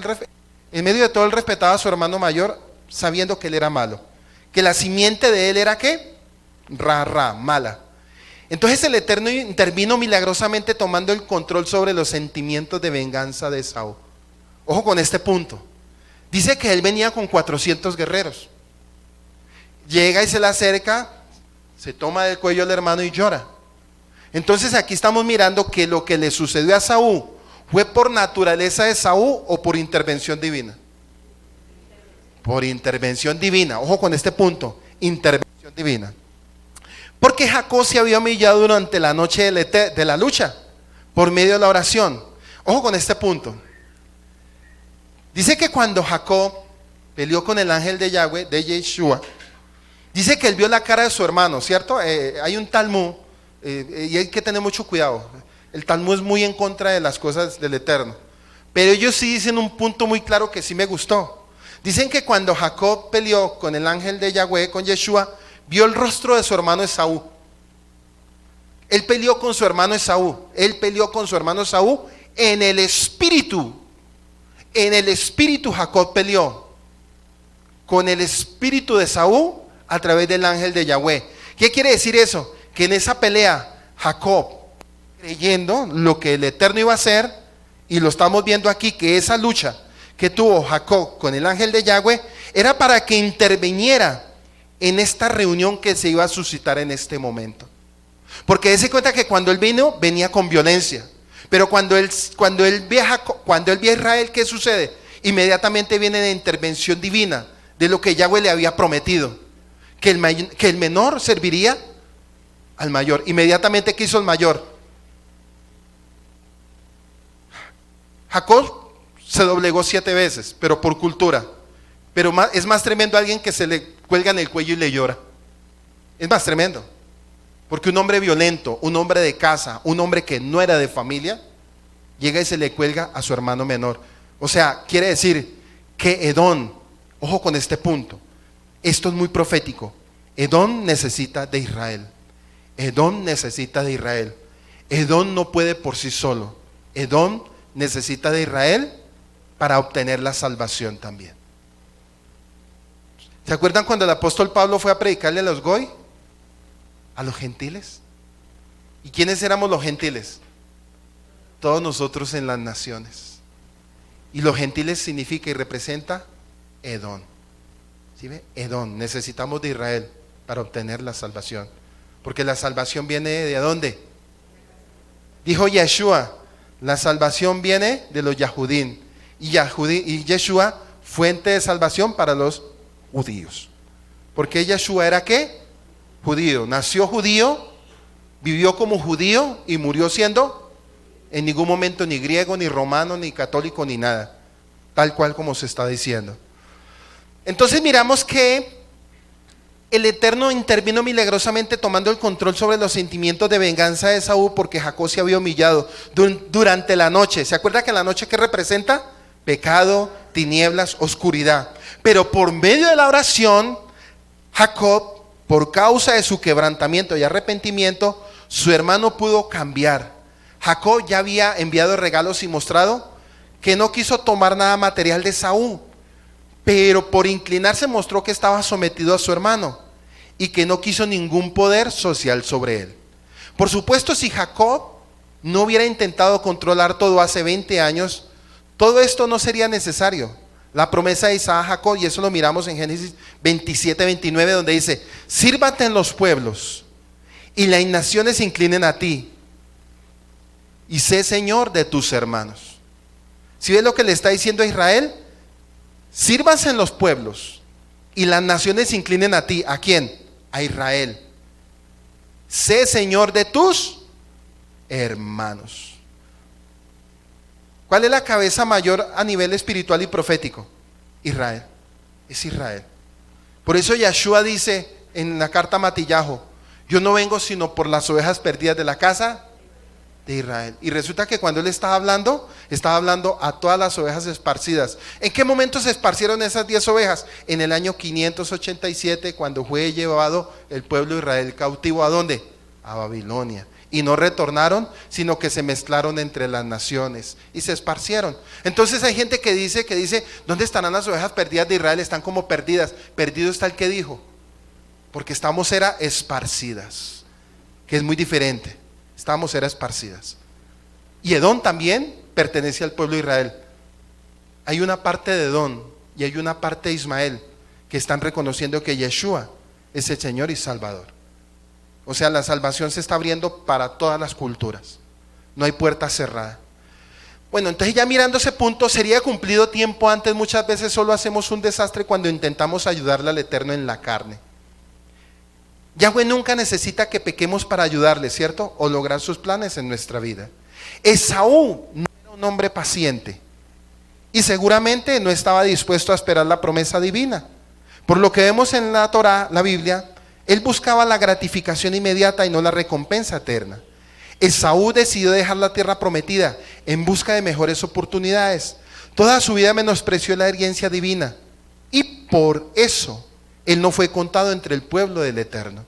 En medio de todo, él respetaba a su hermano mayor, sabiendo que él era malo. Que la simiente de él era ¿qué? Mala. Entonces el Eterno intervino milagrosamente tomando el control sobre los sentimientos de venganza de Esaú. Ojo con este punto. Dice que él venía con 400 guerreros. Llega y se le acerca, se toma del cuello al hermano y llora. Entonces aquí estamos mirando que lo que le sucedió a Esaú fue por naturaleza de Esaú o por intervención divina. Por intervención divina. Ojo con este punto. Intervención divina. Porque Jacob se había humillado durante la noche de la lucha, por medio de la oración. Ojo con este punto. Dice que cuando Jacob peleó con el ángel de Yahweh, de Yeshua, dice que él vio la cara de su hermano, ¿cierto? Hay un Talmud, y hay que tener mucho cuidado. El Talmud es muy en contra de las cosas del Eterno. Pero ellos sí dicen un punto muy claro que sí me gustó. Dicen que cuando Jacob peleó con el ángel de Yahweh, con Yeshua, vio el rostro de su hermano Esaú. Él peleó con su hermano Esaú. Él peleó con su hermano Esaú en el espíritu. En el espíritu Jacob peleó con el espíritu de Esaú a través del ángel de Yahweh. ¿Qué quiere decir eso? Que en esa pelea Jacob, creyendo lo que el Eterno iba a hacer, y lo estamos viendo aquí, que esa lucha que tuvo Jacob con el ángel de Yahweh era para que interviniera en esta reunión que se iba a suscitar en este momento. Porque dése cuenta que cuando él vino, venía con violencia. Pero cuando él ve a Israel, ¿qué sucede? Inmediatamente viene la intervención divina de lo que Yahweh le había prometido, que el menor serviría al mayor. Inmediatamente, ¿qué hizo el mayor? Jacob se doblegó 7 veces, pero por cultura. Pero es más tremendo alguien que se le cuelga en el cuello y le llora. Es más tremendo. Porque un hombre violento, un hombre de casa, un hombre que no era de familia, llega y se le cuelga a su hermano menor. O sea, quiere decir que Edom, ojo con este punto, esto es muy profético. Edom necesita de Israel. Edom necesita de Israel. Edom no puede por sí solo. Edom necesita de Israel para obtener la salvación también. ¿Se acuerdan cuando el apóstol Pablo fue a predicarle a los goy? A los gentiles. ¿Y quiénes éramos los gentiles? Todos nosotros en las naciones. Y los gentiles significa y representa Edom. ¿Sí ve? Edom. Necesitamos de Israel para obtener la salvación. Porque la salvación viene ¿de dónde? Dijo Yeshua, la salvación viene de los Yahudín. Y Yeshua, fuente de salvación para los judíos. Porque Yeshua era ¿qué? Judío. Nació judío, vivió como judío y murió siendo en ningún momento ni griego, ni romano, ni católico, ni nada. Tal cual como se está diciendo. Entonces miramos que el Eterno intervino milagrosamente tomando el control sobre los sentimientos de venganza de Esaú porque Jacob se había humillado durante la noche. ¿Se acuerda que la noche qué representa? Pecado, tinieblas, oscuridad. Pero por medio de la oración, Jacob, por causa de su quebrantamiento y arrepentimiento, su hermano pudo cambiar. Jacob ya había enviado regalos y mostrado que no quiso tomar nada material de Esaú, pero por inclinarse mostró que estaba sometido a su hermano y que no quiso ningún poder social sobre él. Por supuesto, si Jacob no hubiera intentado controlar todo hace 20 años, todo esto no sería necesario. La promesa de Isaac a Jacob, y eso lo miramos en Génesis 27, 29, donde dice: sírvate en los pueblos y las naciones se inclinen a ti y sé señor de tus hermanos. ¿Sí ves lo que le está diciendo a Israel? Sírvanse en los pueblos y las naciones se inclinen a ti. ¿A quién? A Israel. Sé señor de tus hermanos. ¿Cuál es la cabeza mayor a nivel espiritual y profético? Israel. Es Israel. Por eso Yeshua dice en la carta a Matillajo: yo no vengo sino por las ovejas perdidas de la casa de Israel. Y resulta que cuando él estaba hablando a todas las ovejas esparcidas. ¿En qué momento se esparcieron esas 10 ovejas? En el año 587, cuando fue llevado el pueblo de Israel cautivo. ¿A dónde? A Babilonia. Y no retornaron, sino que se mezclaron entre las naciones y se esparcieron. Entonces hay gente que dice, ¿dónde estarán las ovejas perdidas de Israel? Están como perdidas. Perdido está el que dijo, porque estamos era esparcidas, que es muy diferente. Estamos era esparcidas. Y Edom también pertenece al pueblo de Israel. Hay una parte de Edom y hay una parte de Ismael que están reconociendo que Yeshua es el Señor y Salvador. O sea, la salvación se está abriendo para todas las culturas. No hay puerta cerrada. Bueno, entonces ya mirando ese punto, sería cumplido tiempo antes. Muchas veces solo hacemos un desastre cuando intentamos ayudarle al Eterno en la carne. Yahweh nunca necesita que pequemos para ayudarle, ¿cierto? O lograr sus planes en nuestra vida. Esaú no era un hombre paciente y seguramente no estaba dispuesto a esperar la promesa divina. Por lo que vemos en la Torá, la Biblia, él buscaba la gratificación inmediata y no la recompensa eterna. Esaú decidió dejar la tierra prometida en busca de mejores oportunidades. Toda su vida menospreció la herencia divina y por eso él no fue contado entre el pueblo del Eterno.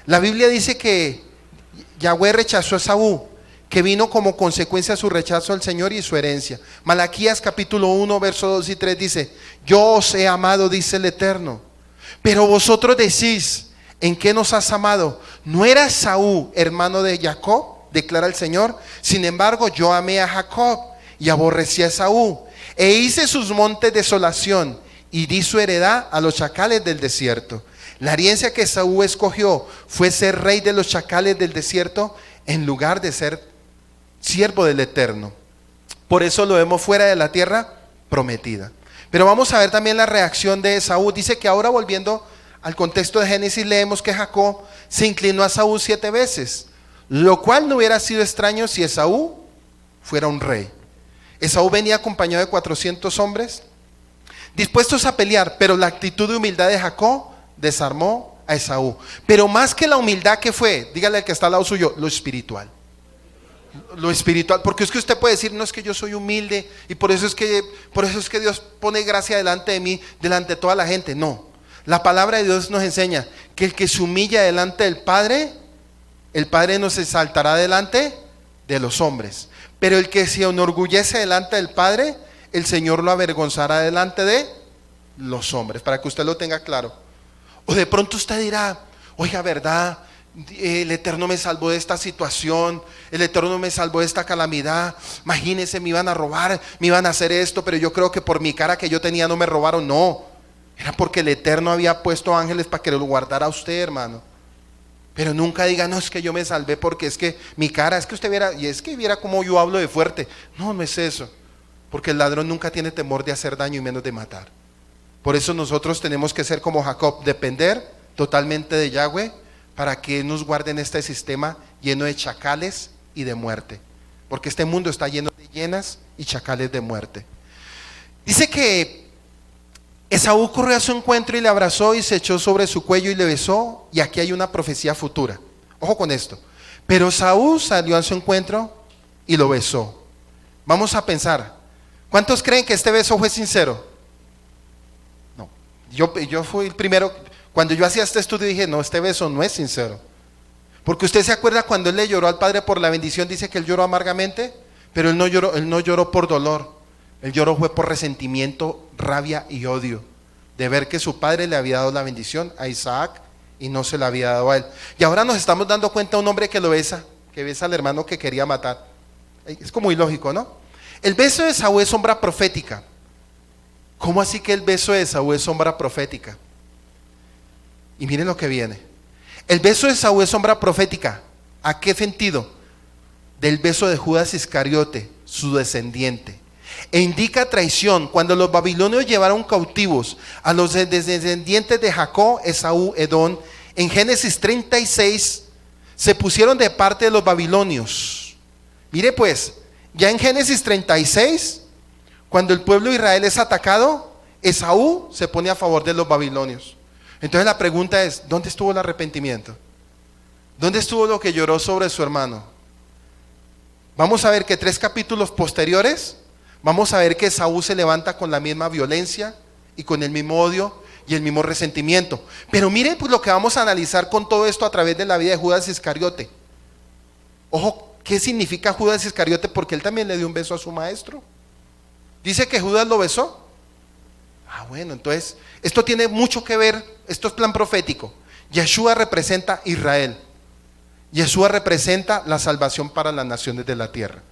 La Biblia dice que Yahweh rechazó a Esaú, que vino como consecuencia de su rechazo al Señor y su herencia. Malaquías capítulo 1, versos 2 y 3 dice: yo os he amado, dice el Eterno, pero vosotros decís: ¿en qué nos has amado? ¿No era Esaú hermano de Jacob? Declara el Señor. Sin embargo, yo amé a Jacob y aborrecí a Esaú, e hice sus montes desolación y di su heredad a los chacales del desierto. La herencia que Esaú escogió fue ser rey de los chacales del desierto en lugar de ser siervo del Eterno. Por eso lo vemos fuera de la tierra prometida. Pero vamos a ver también la reacción de Esaú. Dice que ahora, volviendo al contexto de Génesis, leemos que Jacob se inclinó a Esaú 7 veces, lo cual no hubiera sido extraño si Esaú fuera un rey. Esaú venía acompañado de 400 hombres dispuestos a pelear, pero la actitud de humildad de Jacob desarmó a Esaú. Pero más que la humildad, ¿qué fue? Dígale al que está al lado suyo, lo espiritual. Lo espiritual, porque es que usted puede decir, no, es que yo soy humilde y por eso es que Dios pone gracia delante de mí, delante de toda la gente. No, la palabra de Dios nos enseña que el que se humilla delante del Padre, el Padre no se exaltará delante de los hombres, pero el que se enorgullece delante del Padre, el Señor lo avergonzará delante de los hombres, para que usted lo tenga claro. O de pronto usted dirá, oiga, ¿verdad? El Eterno me salvó de esta situación, el Eterno me salvó de esta calamidad. Imagínense, me iban a robar, me iban a hacer esto, pero yo creo que por mi cara que yo tenía no me robaron. No, era porque el Eterno había puesto ángeles para que lo guardara a usted, hermano. Pero nunca diga, no, es que yo me salvé porque es que mi cara, es que usted viera, y es que viera cómo yo hablo de fuerte. No, no es eso, porque el ladrón nunca tiene temor de hacer daño y menos de matar. Por eso nosotros tenemos que ser como Jacob, depender totalmente de Yahweh, para que nos guarde en este sistema lleno de chacales y de muerte, porque este mundo está lleno de hienas y chacales de muerte. Dice que Esaú corrió a su encuentro y le abrazó y se echó sobre su cuello y le besó, y aquí hay una profecía futura. Ojo con esto. Pero Esaú salió a su encuentro y lo besó. Vamos a pensar, ¿cuántos creen que este beso fue sincero? No, yo fui el primero. Cuando yo hacía este estudio dije, no, este beso no es sincero. Porque usted se acuerda cuando él le lloró al Padre por la bendición, dice que él lloró amargamente, pero él no lloró por dolor. Él lloró fue por resentimiento, rabia y odio, de ver que su padre le había dado la bendición a Isaac y no se la había dado a él. Y ahora nos estamos dando cuenta de un hombre que lo besa, que besa al hermano que quería matar. Es como ilógico, ¿no? El beso de Esaú es sombra profética. ¿Cómo así que el beso de Esaú es sombra profética? Y miren lo que viene. El beso de Esaú es sombra profética. ¿A qué sentido? Del beso de Judas Iscariote, su descendiente. E indica traición. Cuando los babilonios llevaron cautivos a los descendientes de Jacob, Esaú, Edom, en Génesis 36, se pusieron de parte de los babilonios. Mire pues, ya en Génesis 36, cuando el pueblo de Israel es atacado, Esaú se pone a favor de los babilonios. Entonces la pregunta es, ¿dónde estuvo el arrepentimiento? ¿Dónde estuvo lo que lloró sobre su hermano? Vamos a ver que 3 capítulos posteriores, vamos a ver que Esaú se levanta con la misma violencia y con el mismo odio y el mismo resentimiento. Pero mire pues lo que vamos a analizar con todo esto a través de la vida de Judas Iscariote. Ojo, ¿qué significa Judas Iscariote? Porque él también le dio un beso a su maestro. Dice que Judas lo besó. Bueno, entonces esto tiene mucho que ver, esto es plan profético. Yeshua representa Israel. Yeshua representa la salvación para las naciones de la tierra.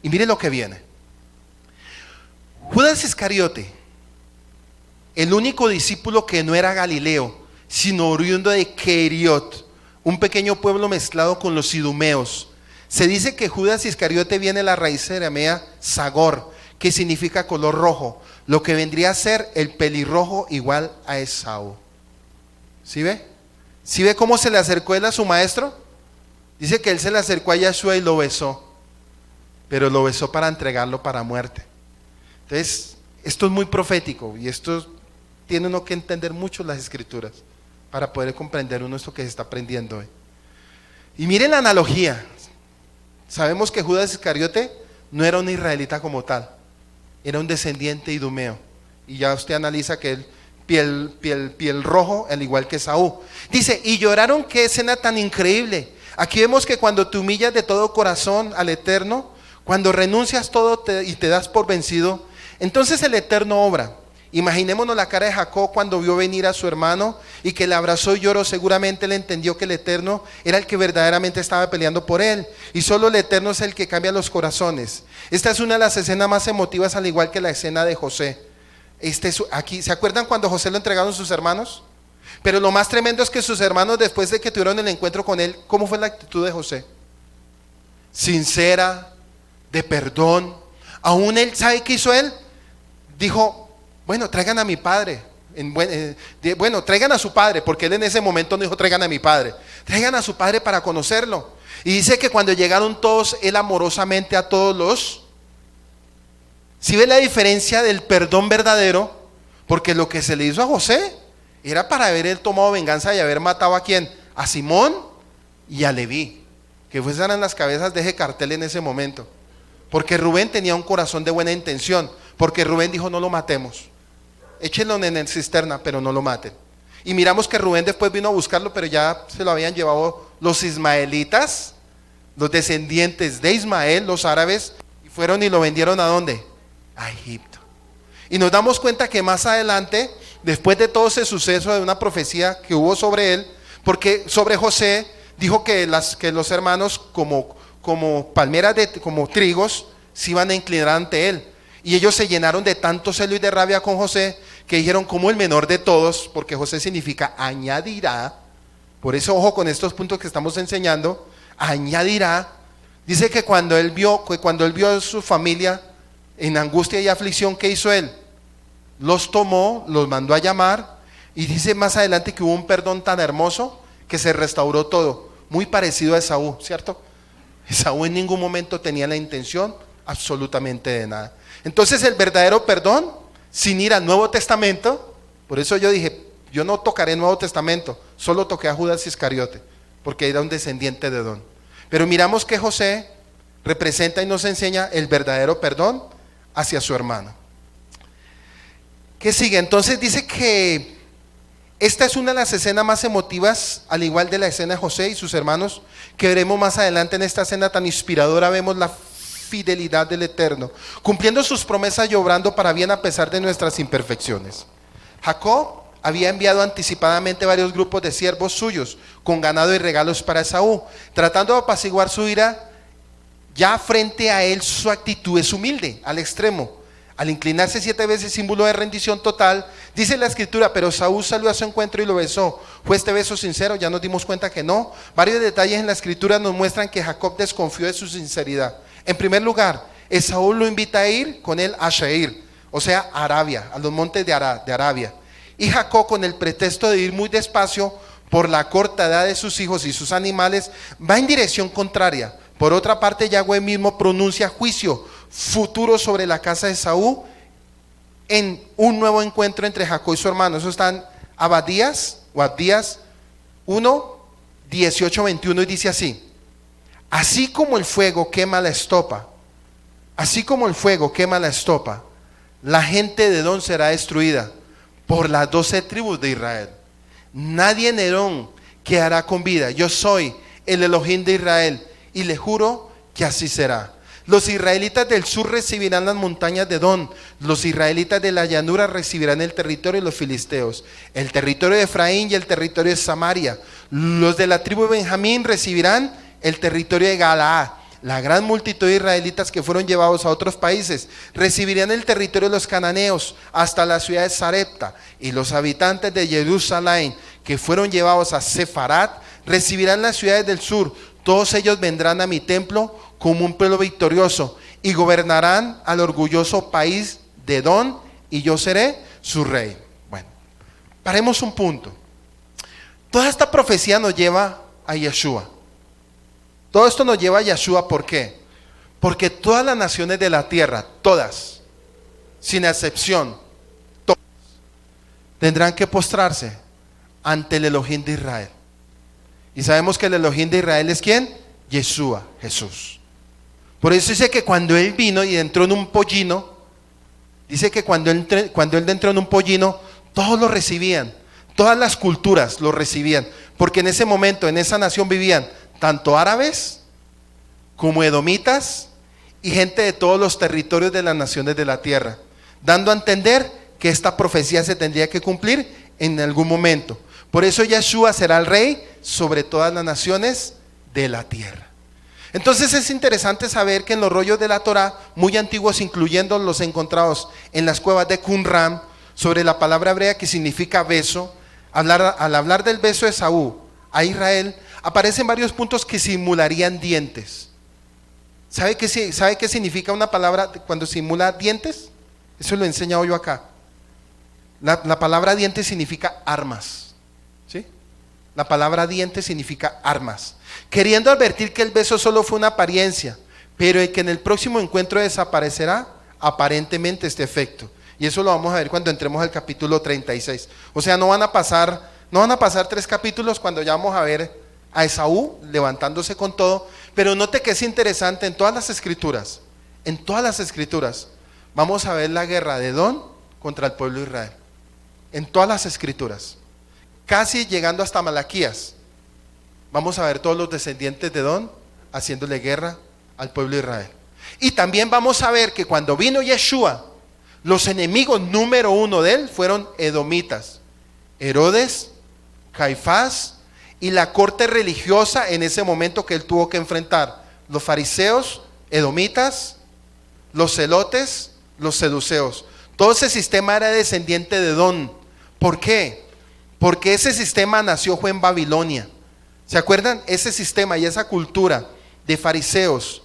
Y mire lo que viene. Judas Iscariote, el único discípulo que no era galileo, sino oriundo de Queriot, un pequeño pueblo mezclado con los idumeos. Se dice que Judas Iscariote viene de la raíz aramea Sagor, que significa color rojo, lo que vendría a ser el pelirrojo igual a Esaú. ¿Sí ve? ¿Sí ve cómo se le acercó él a su maestro? Dice que él se le acercó a Yeshua y lo besó, pero lo besó para entregarlo para muerte. Entonces, esto es muy profético y esto tiene uno que entender mucho las escrituras para poder comprender uno esto que se está aprendiendo hoy. Y miren la analogía. Sabemos que Judas Iscariote no era un israelita como tal, era un descendiente idumeo. Y ya usted analiza que él, piel rojo, al igual que Esaú. Dice, y lloraron, qué escena tan increíble. Aquí vemos que cuando te humillas de todo corazón al Eterno, cuando renuncias todo y te das por vencido, entonces el Eterno obra. Imaginémonos la cara de Jacob cuando vio venir a su hermano y que le abrazó y lloró. Seguramente él entendió que el Eterno era el que verdaderamente estaba peleando por él, y solo el Eterno es el que cambia los corazones. Esta es una de las escenas más emotivas, al igual que la escena de José. Aquí, ¿se acuerdan cuando José lo entregaron sus hermanos? Pero lo más tremendo es que sus hermanos, después de que tuvieron el encuentro con él, ¿cómo fue la actitud de José? Sincera, de perdón. Aún él, ¿sabe qué hizo él? Dijo, Bueno, traigan a mi padre. Bueno, traigan a su padre, porque él en ese momento no dijo traigan a mi padre. Traigan a su padre para conocerlo. Y dice que cuando llegaron todos, él amorosamente a todos los... ¿Sí ve la diferencia del perdón verdadero? Porque lo que se le hizo a José era para haber él tomado venganza y haber matado a ¿quién? A Simón y a Leví, que fueran las cabezas de ese cartel en ese momento. Porque Rubén tenía un corazón de buena intención, porque Rubén dijo no lo matemos, échenlo en el cisterna, pero no lo maten. Y miramos que Rubén después vino a buscarlo, pero ya se lo habían llevado los ismaelitas, los descendientes de Ismael, los árabes, y fueron y lo vendieron ¿a dónde? A Egipto. Y nos damos cuenta que más adelante, después de todo ese suceso de una profecía que hubo sobre él, porque sobre José dijo que los hermanos como palmeras, como trigos, se iban a inclinar ante él. Y ellos se llenaron de tanto celo y de rabia con José, que dijeron como el menor de todos, porque José significa añadirá. Por eso ojo con estos puntos que estamos enseñando, añadirá. Dice que cuando él vio a su familia en angustia y aflicción, ¿qué hizo él? Los tomó, los mandó a llamar, y dice más adelante que hubo un perdón tan hermoso que se restauró todo, muy parecido a Esaú, ¿cierto? Esaú en ningún momento tenía la intención absolutamente de nada. Entonces el verdadero perdón, sin ir al Nuevo Testamento, por eso yo dije, yo no tocaré el Nuevo Testamento, solo toqué a Judas Iscariote, porque era un descendiente de Edom. Pero miramos que José representa y nos enseña el verdadero perdón hacia su hermano. ¿Qué sigue? Entonces dice que esta es una de las escenas más emotivas, al igual de la escena de José y sus hermanos, que veremos más adelante. En esta escena tan inspiradora vemos la fidelidad del Eterno, cumpliendo sus promesas y obrando para bien a pesar de nuestras imperfecciones. Jacob había enviado anticipadamente varios grupos de siervos suyos, con ganado y regalos para Esaú, tratando de apaciguar su ira. Ya frente a él su actitud es humilde, al extremo. Al inclinarse 7 veces, símbolo de rendición total, dice la escritura, pero Saúl salió a su encuentro y lo besó. ¿Fue este beso sincero? Ya nos dimos cuenta que no. Varios detalles en la escritura nos muestran que Jacob desconfió de su sinceridad. En primer lugar, Esaú lo invita a ir con él a Seir, o sea, a Arabia, a los montes de Arabia. Y Jacob, con el pretexto de ir muy despacio por la corta edad de sus hijos y sus animales, va en dirección contraria. Por otra parte, Yahweh mismo pronuncia juicio futuro sobre la casa de Saúl en un nuevo encuentro entre Jacob y su hermano. Eso está en Abdías 1, 18, 21, y dice así: así como el fuego quema la estopa, la gente de Edom será destruida por las 12 tribus de Israel. Nadie en Edom quedará con vida. Yo soy el Elohim de Israel, y le juro que así será. Los israelitas del sur recibirán las montañas de Edom, los israelitas de la llanura recibirán el territorio de los filisteos, el territorio de Efraín y el territorio de Samaria. Los de la tribu de Benjamín recibirán el territorio de Galaad. La gran multitud de israelitas que fueron llevados a otros países recibirán el territorio de los cananeos hasta la ciudad de Sarepta, y los habitantes de Jerusalén que fueron llevados a Sefarat recibirán las ciudades del sur. Todos ellos vendrán a mi templo como un pueblo victorioso y gobernarán al orgulloso país de Edom, y yo seré su rey. Bueno, paremos un punto. Toda esta profecía nos lleva a Yeshua. Todo esto nos lleva a Yeshua, ¿por qué? Porque todas las naciones de la tierra, todas, sin excepción, todas, tendrán que postrarse ante el Elohim de Israel. Y sabemos que el Elohim de Israel es ¿quién? Yeshua, Jesús. Por eso dice que cuando Él vino y entró en un pollino, dice que cuando Él entró en un pollino, todos lo recibían, todas las culturas lo recibían, porque en ese momento, en esa nación vivían tanto árabes como edomitas y gente de todos los territorios de las naciones de la tierra, dando a entender que esta profecía se tendría que cumplir en algún momento. Por eso Yeshua será el rey sobre todas las naciones de la tierra. Entonces es interesante saber que en los rollos de la Torah, muy antiguos, incluyendo los encontrados en las cuevas de Qumran, sobre la palabra hebrea que significa beso, al hablar del beso de Esaú a Israel, aparecen varios puntos que simularían dientes. ¿Sabe qué significa una palabra cuando simula dientes? Eso lo he enseñado yo acá. La palabra diente significa armas, ¿sí? La palabra diente significa armas. Queriendo advertir que el beso solo fue una apariencia, pero que en el próximo encuentro desaparecerá aparentemente este efecto. Y eso lo vamos a ver cuando entremos al capítulo 36. O sea, no van a pasar 3 capítulos cuando ya vamos a ver a Esaú levantándose con todo. Pero note que es interesante, en todas las escrituras, vamos a ver la guerra de Edom contra el pueblo de Israel. En todas las escrituras, casi llegando hasta Malaquías, vamos a ver todos los descendientes de Edom haciéndole guerra al pueblo de Israel. Y también vamos a ver que cuando vino Yeshua, los enemigos número 1 de él fueron edomitas, Herodes, Caifás y la corte religiosa en ese momento que él tuvo que enfrentar: los fariseos, edomitas, los celotes, los seduceos. Todo ese sistema era descendiente de Edom. ¿Por qué? Porque ese sistema fue en Babilonia. ¿Se acuerdan? Ese sistema y esa cultura de fariseos,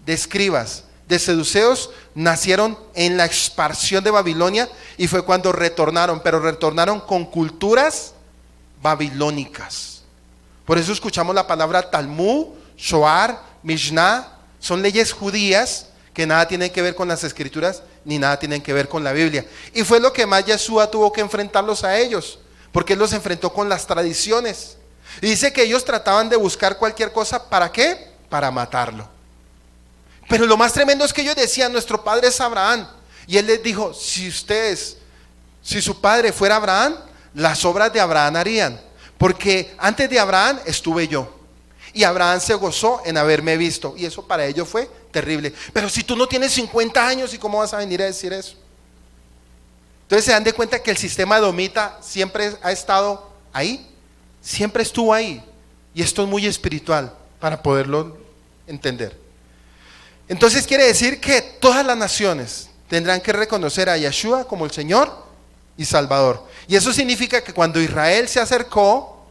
de escribas, de seduceos nacieron en la expansión de Babilonia, y fue cuando retornaron, pero retornaron con culturas babilónicas. Por eso escuchamos la palabra Talmud, Shoar, Mishnah. Son leyes judías que nada tienen que ver con las escrituras ni nada tienen que ver con la Biblia. Y fue lo que más Yeshua tuvo que enfrentarlos a ellos, porque él los enfrentó con las tradiciones. Y dice que ellos trataban de buscar cualquier cosa. ¿Para qué? Para matarlo. Pero lo más tremendo es que ellos decían: nuestro padre es Abraham. Y él les dijo: si su padre fuera Abraham, las obras de Abraham harían, porque antes de Abraham estuve yo, y Abraham se gozó en haberme visto. Y eso para ellos fue terrible. Pero si tú no tienes 50 años, ¿y cómo vas a venir a decir eso? Entonces se dan de cuenta que el sistema edomita siempre ha estado ahí, siempre estuvo ahí. Y esto es muy espiritual para poderlo entender. Entonces quiere decir que todas las naciones tendrán que reconocer a Yeshua como el Señor y Salvador. Y eso significa que cuando Israel se acercó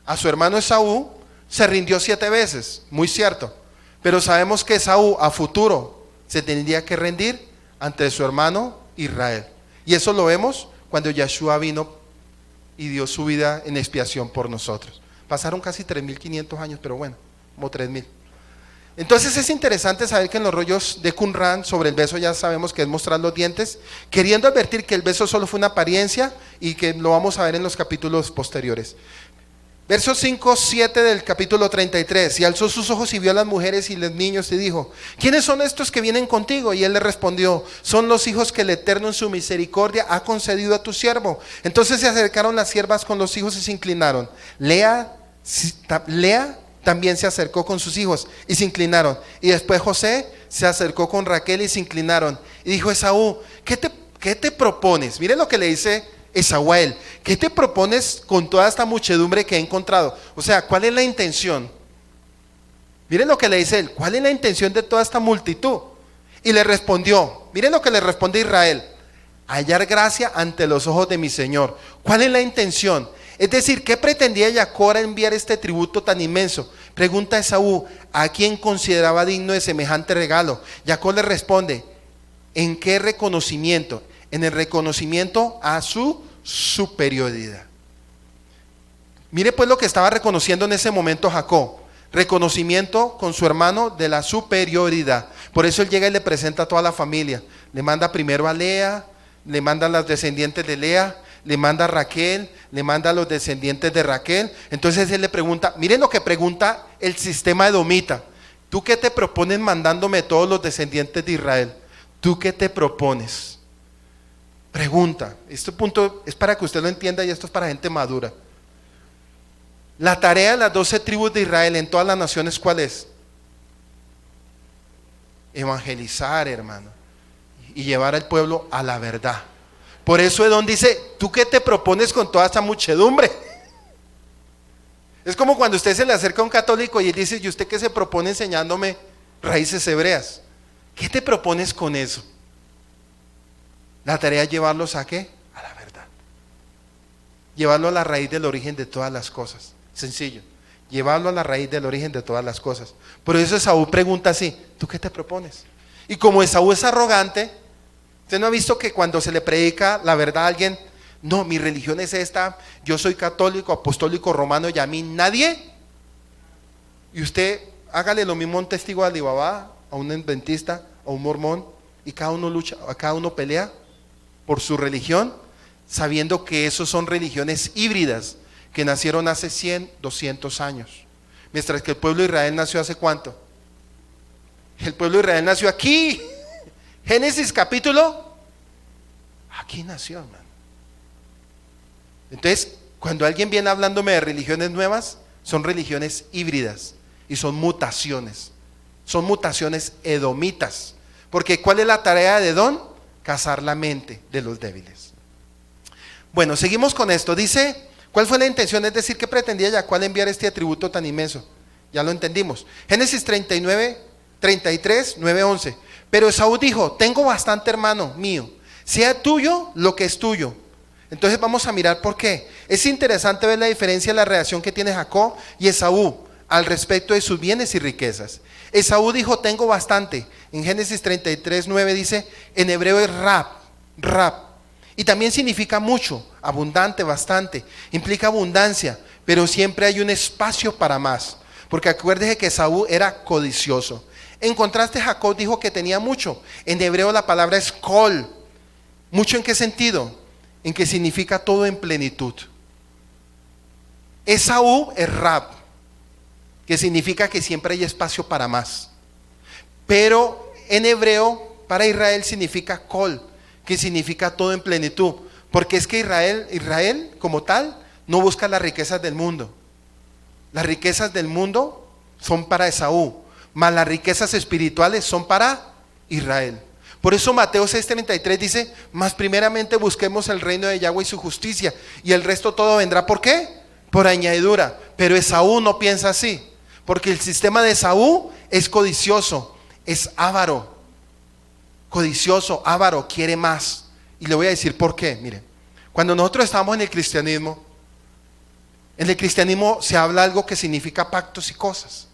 a su hermano Esaú, se rindió 7 veces, muy cierto. Pero sabemos que Esaú a futuro se tendría que rendir ante su hermano Israel. Y eso lo vemos cuando Yeshua vino y dio su vida en expiación por nosotros. Pasaron casi 3.500 años, pero bueno, como 3.000. Entonces es interesante saber que en los rollos de Qumran sobre el beso ya sabemos que es mostrar los dientes, queriendo advertir que el beso solo fue una apariencia, y que lo vamos a ver en los capítulos posteriores. Versos 5, 7 del capítulo 33. Y alzó sus ojos y vio a las mujeres y los niños y dijo: ¿quiénes son estos que vienen contigo? Y él le respondió: son los hijos que el Eterno en su misericordia ha concedido a tu siervo. Entonces se acercaron las siervas con los hijos y se inclinaron. Lea también se acercó con sus hijos y se inclinaron. Y después José se acercó con Raquel y se inclinaron. Y dijo Esaú: ¿qué te propones? Miren lo que le dice Esaú a él: ¿qué te propones con toda esta muchedumbre que he encontrado? O sea, ¿cuál es la intención? Miren lo que le dice él: ¿cuál es la intención de toda esta multitud? Y le respondió, miren lo que le responde Israel: hallar gracia ante los ojos de mi Señor. ¿Cuál es la intención? Es decir, ¿qué pretendía Jacob enviar este tributo tan inmenso? Pregunta Esaú: ¿a quién consideraba digno de semejante regalo? Jacob le responde: ¿en qué reconocimiento? En el reconocimiento a su superioridad. Mire pues lo que estaba reconociendo en ese momento Jacob: reconocimiento con su hermano de la superioridad. Por eso él llega y le presenta a toda la familia. Le manda primero a Lea, le manda a los descendientes de Lea, le manda a Raquel, le manda a los descendientes de Raquel. Entonces él le pregunta, miren lo que pregunta el sistema edomita: ¿tú qué te propones mandándome todos los descendientes de Israel? ¿Tú qué te propones? Pregunta. Este punto es para que usted lo entienda, y esto es para gente madura. La tarea de las 12 tribus de Israel en todas las naciones, ¿cuál es? Evangelizar, hermano, y llevar al pueblo a la verdad. Por eso Edom dice: ¿tú qué te propones con toda esta muchedumbre? Es como cuando usted se le acerca a un católico y él dice: ¿y usted qué se propone enseñándome raíces hebreas? ¿Qué te propones con eso? La tarea es llevarlos ¿a qué? A la verdad. Llevarlo a la raíz del origen de todas las cosas. Sencillo. Llevarlo a la raíz del origen de todas las cosas. Por eso Esaú pregunta así: ¿tú qué te propones? Y como Esaú es arrogante, usted no ha visto que cuando se le predica la verdad a alguien, No, mi religión es esta, yo soy católico, apostólico, romano y a mí nadie. Y usted hágale lo mismo a un testigo de Alibaba, a un adventista, a un mormón, y cada uno lucha, cada uno pelea por su religión, sabiendo que esos son religiones híbridas que nacieron hace 100, 200 años. Mientras que el pueblo de Israel nació ¿hace cuánto? El pueblo de Israel nació aquí. Génesis capítulo, aquí nació, hermano. Entonces, cuando alguien viene hablándome de religiones nuevas, son religiones híbridas y son mutaciones edomitas. Porque ¿cuál es la tarea de Edom? Cazar la mente de los débiles. Bueno, seguimos con esto. Dice, ¿cuál fue la intención? Es decir, ¿qué pretendía Yacual enviar este atributo tan inmenso? Ya lo entendimos. Génesis 39, 33, 9, 11. Pero Esaú dijo, tengo bastante, hermano mío, sea tuyo lo que es tuyo. Entonces vamos a mirar por qué. Es interesante ver la diferencia en la reacción que tiene Jacob y Esaú al respecto de sus bienes y riquezas. Esaú dijo, tengo bastante. En Génesis 33, 9 dice, en hebreo es rab. Y también significa mucho, abundante, bastante. Implica abundancia, pero siempre hay un espacio para más. Porque acuérdese que Esaú era codicioso. En contraste, Jacob dijo que tenía mucho. En hebreo la palabra es kol. ¿Mucho en qué sentido? En que significa todo en plenitud. Esaú es rab, que significa que siempre hay espacio para más. Pero en hebreo para Israel significa kol, que significa todo en plenitud. Porque es que Israel como tal no busca las riquezas del mundo. Las riquezas del mundo son para Esaú, mas las riquezas espirituales son para Israel. Por eso Mateo 6:33 dice, mas primeramente busquemos el reino de Yahweh y su justicia, y el resto todo vendrá, ¿por qué? Por añadidura. Pero Esaú no piensa así, porque el sistema de Esaú es codicioso, es avaro. Codicioso, avaro, quiere más. Y le voy a decir por qué. Mire, cuando nosotros estamos en el cristianismo se habla algo que significa pactos y cosas,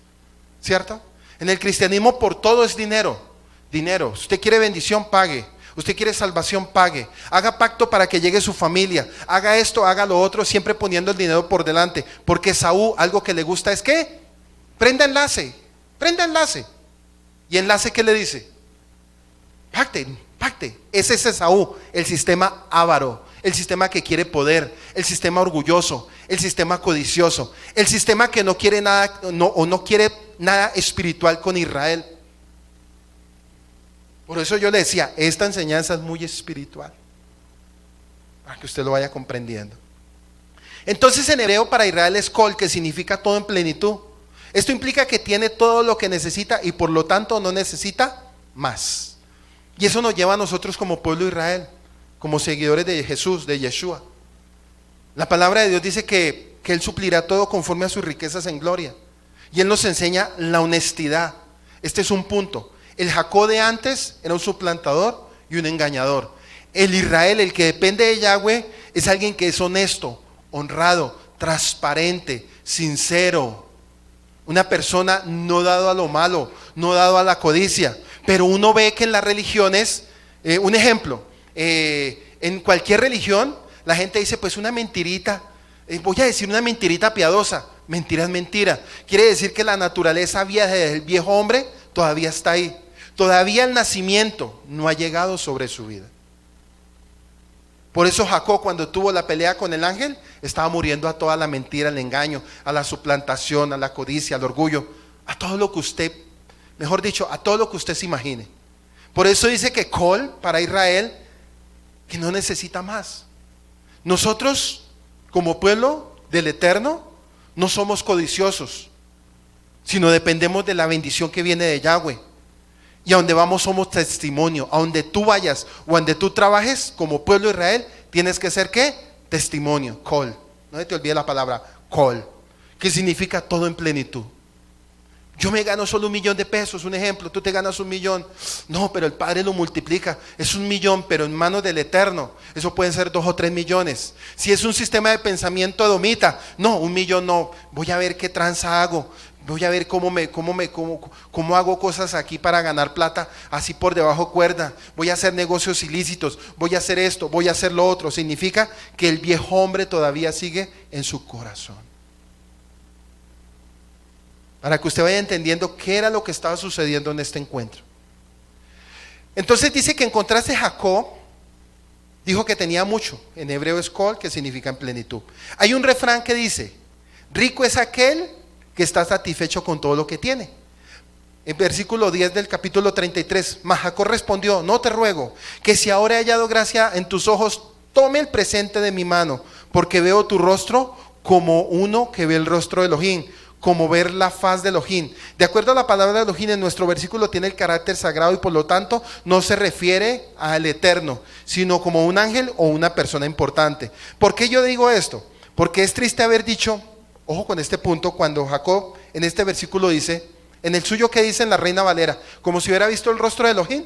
¿cierto? En el cristianismo por todo es dinero. Dinero, si usted quiere bendición, pague. Usted quiere salvación, pague. Haga pacto para que llegue su familia. Haga esto, haga lo otro, siempre poniendo el dinero por delante. Porque Esaú, algo que le gusta es que prenda enlace. ¿Y enlace qué le dice? Pacte. Ese es Esaú, el sistema avaro, el sistema que quiere poder, el sistema orgulloso, el sistema codicioso, el sistema que no quiere nada, no quiere nada espiritual con Israel. Por eso yo le decía, esta enseñanza es muy espiritual, para que usted lo vaya comprendiendo. Entonces en hebreo para Israel es kol, que significa todo en plenitud. Esto implica que tiene todo lo que necesita y por lo tanto no necesita más. Y eso nos lleva a nosotros como pueblo de Israel, como seguidores de Jesús, de Yeshua. La palabra de Dios dice que Él suplirá todo conforme a sus riquezas en gloria. Y Él nos enseña la honestidad. Este es un punto. El Jacob de antes era un suplantador y un engañador. El Israel, el que depende de Yahweh, es alguien que es honesto, honrado, transparente, sincero. Una persona no dado a lo malo, no dado a la codicia. Pero uno ve que en las religiones, un ejemplo, en cualquier religión, la gente dice, pues una mentirita, voy a decir una mentirita piadosa. Mentira es mentira. Quiere decir que la naturaleza vieja del viejo hombre todavía está ahí. Todavía el nacimiento no ha llegado sobre su vida. Por eso Jacob, cuando tuvo la pelea con el ángel, estaba muriendo a toda la mentira, al engaño, a la suplantación, a la codicia, al orgullo, a todo lo que usted, mejor dicho, a todo lo que usted se imagine. Por eso dice que kol para Israel, que no necesita más. Nosotros, como pueblo del Eterno, no somos codiciosos, sino dependemos de la bendición que viene de Yahweh. Y a donde vamos somos testimonio. A donde tú vayas o a donde tú trabajes como pueblo de Israel, tienes que ser ¿qué? Testimonio, kol. No se te olvide la palabra kol, que significa todo en plenitud. Yo me gano solo $1,000,000, un ejemplo, tú te ganas 1,000,000. No, pero el Padre lo multiplica. Es 1,000,000, pero en manos del Eterno. Eso pueden ser 2 o 3 millones. Si es un sistema de pensamiento edomita, no, 1,000,000 no. Voy a ver qué tranza hago. Voy a ver cómo hago cosas aquí para ganar plata, así por debajo cuerda. Voy a hacer negocios ilícitos, voy a hacer esto, voy a hacer lo otro. Significa que el viejo hombre todavía sigue en su corazón. Para que usted vaya entendiendo qué era lo que estaba sucediendo en este encuentro. Entonces dice que en contraste Jacob dijo que tenía mucho. En hebreo es kol, que significa en plenitud. Hay un refrán que dice: rico es aquel que está satisfecho con todo lo que tiene. En versículo 10 del capítulo 33, mas Jacob respondió: no te ruego que si ahora he hallado gracia en tus ojos, tome el presente de mi mano, porque veo tu rostro como uno que ve el rostro de Elohim, como ver la faz de Elohim. De acuerdo a la palabra de Elohim, en nuestro versículo tiene el carácter sagrado y por lo tanto no se refiere al eterno, sino como un ángel o una persona importante. ¿Por qué yo digo esto? Porque es triste haber dicho, ojo con este punto, cuando Jacob en este versículo dice, en el suyo que dice en la Reina Valera, como si hubiera visto el rostro de Elohim.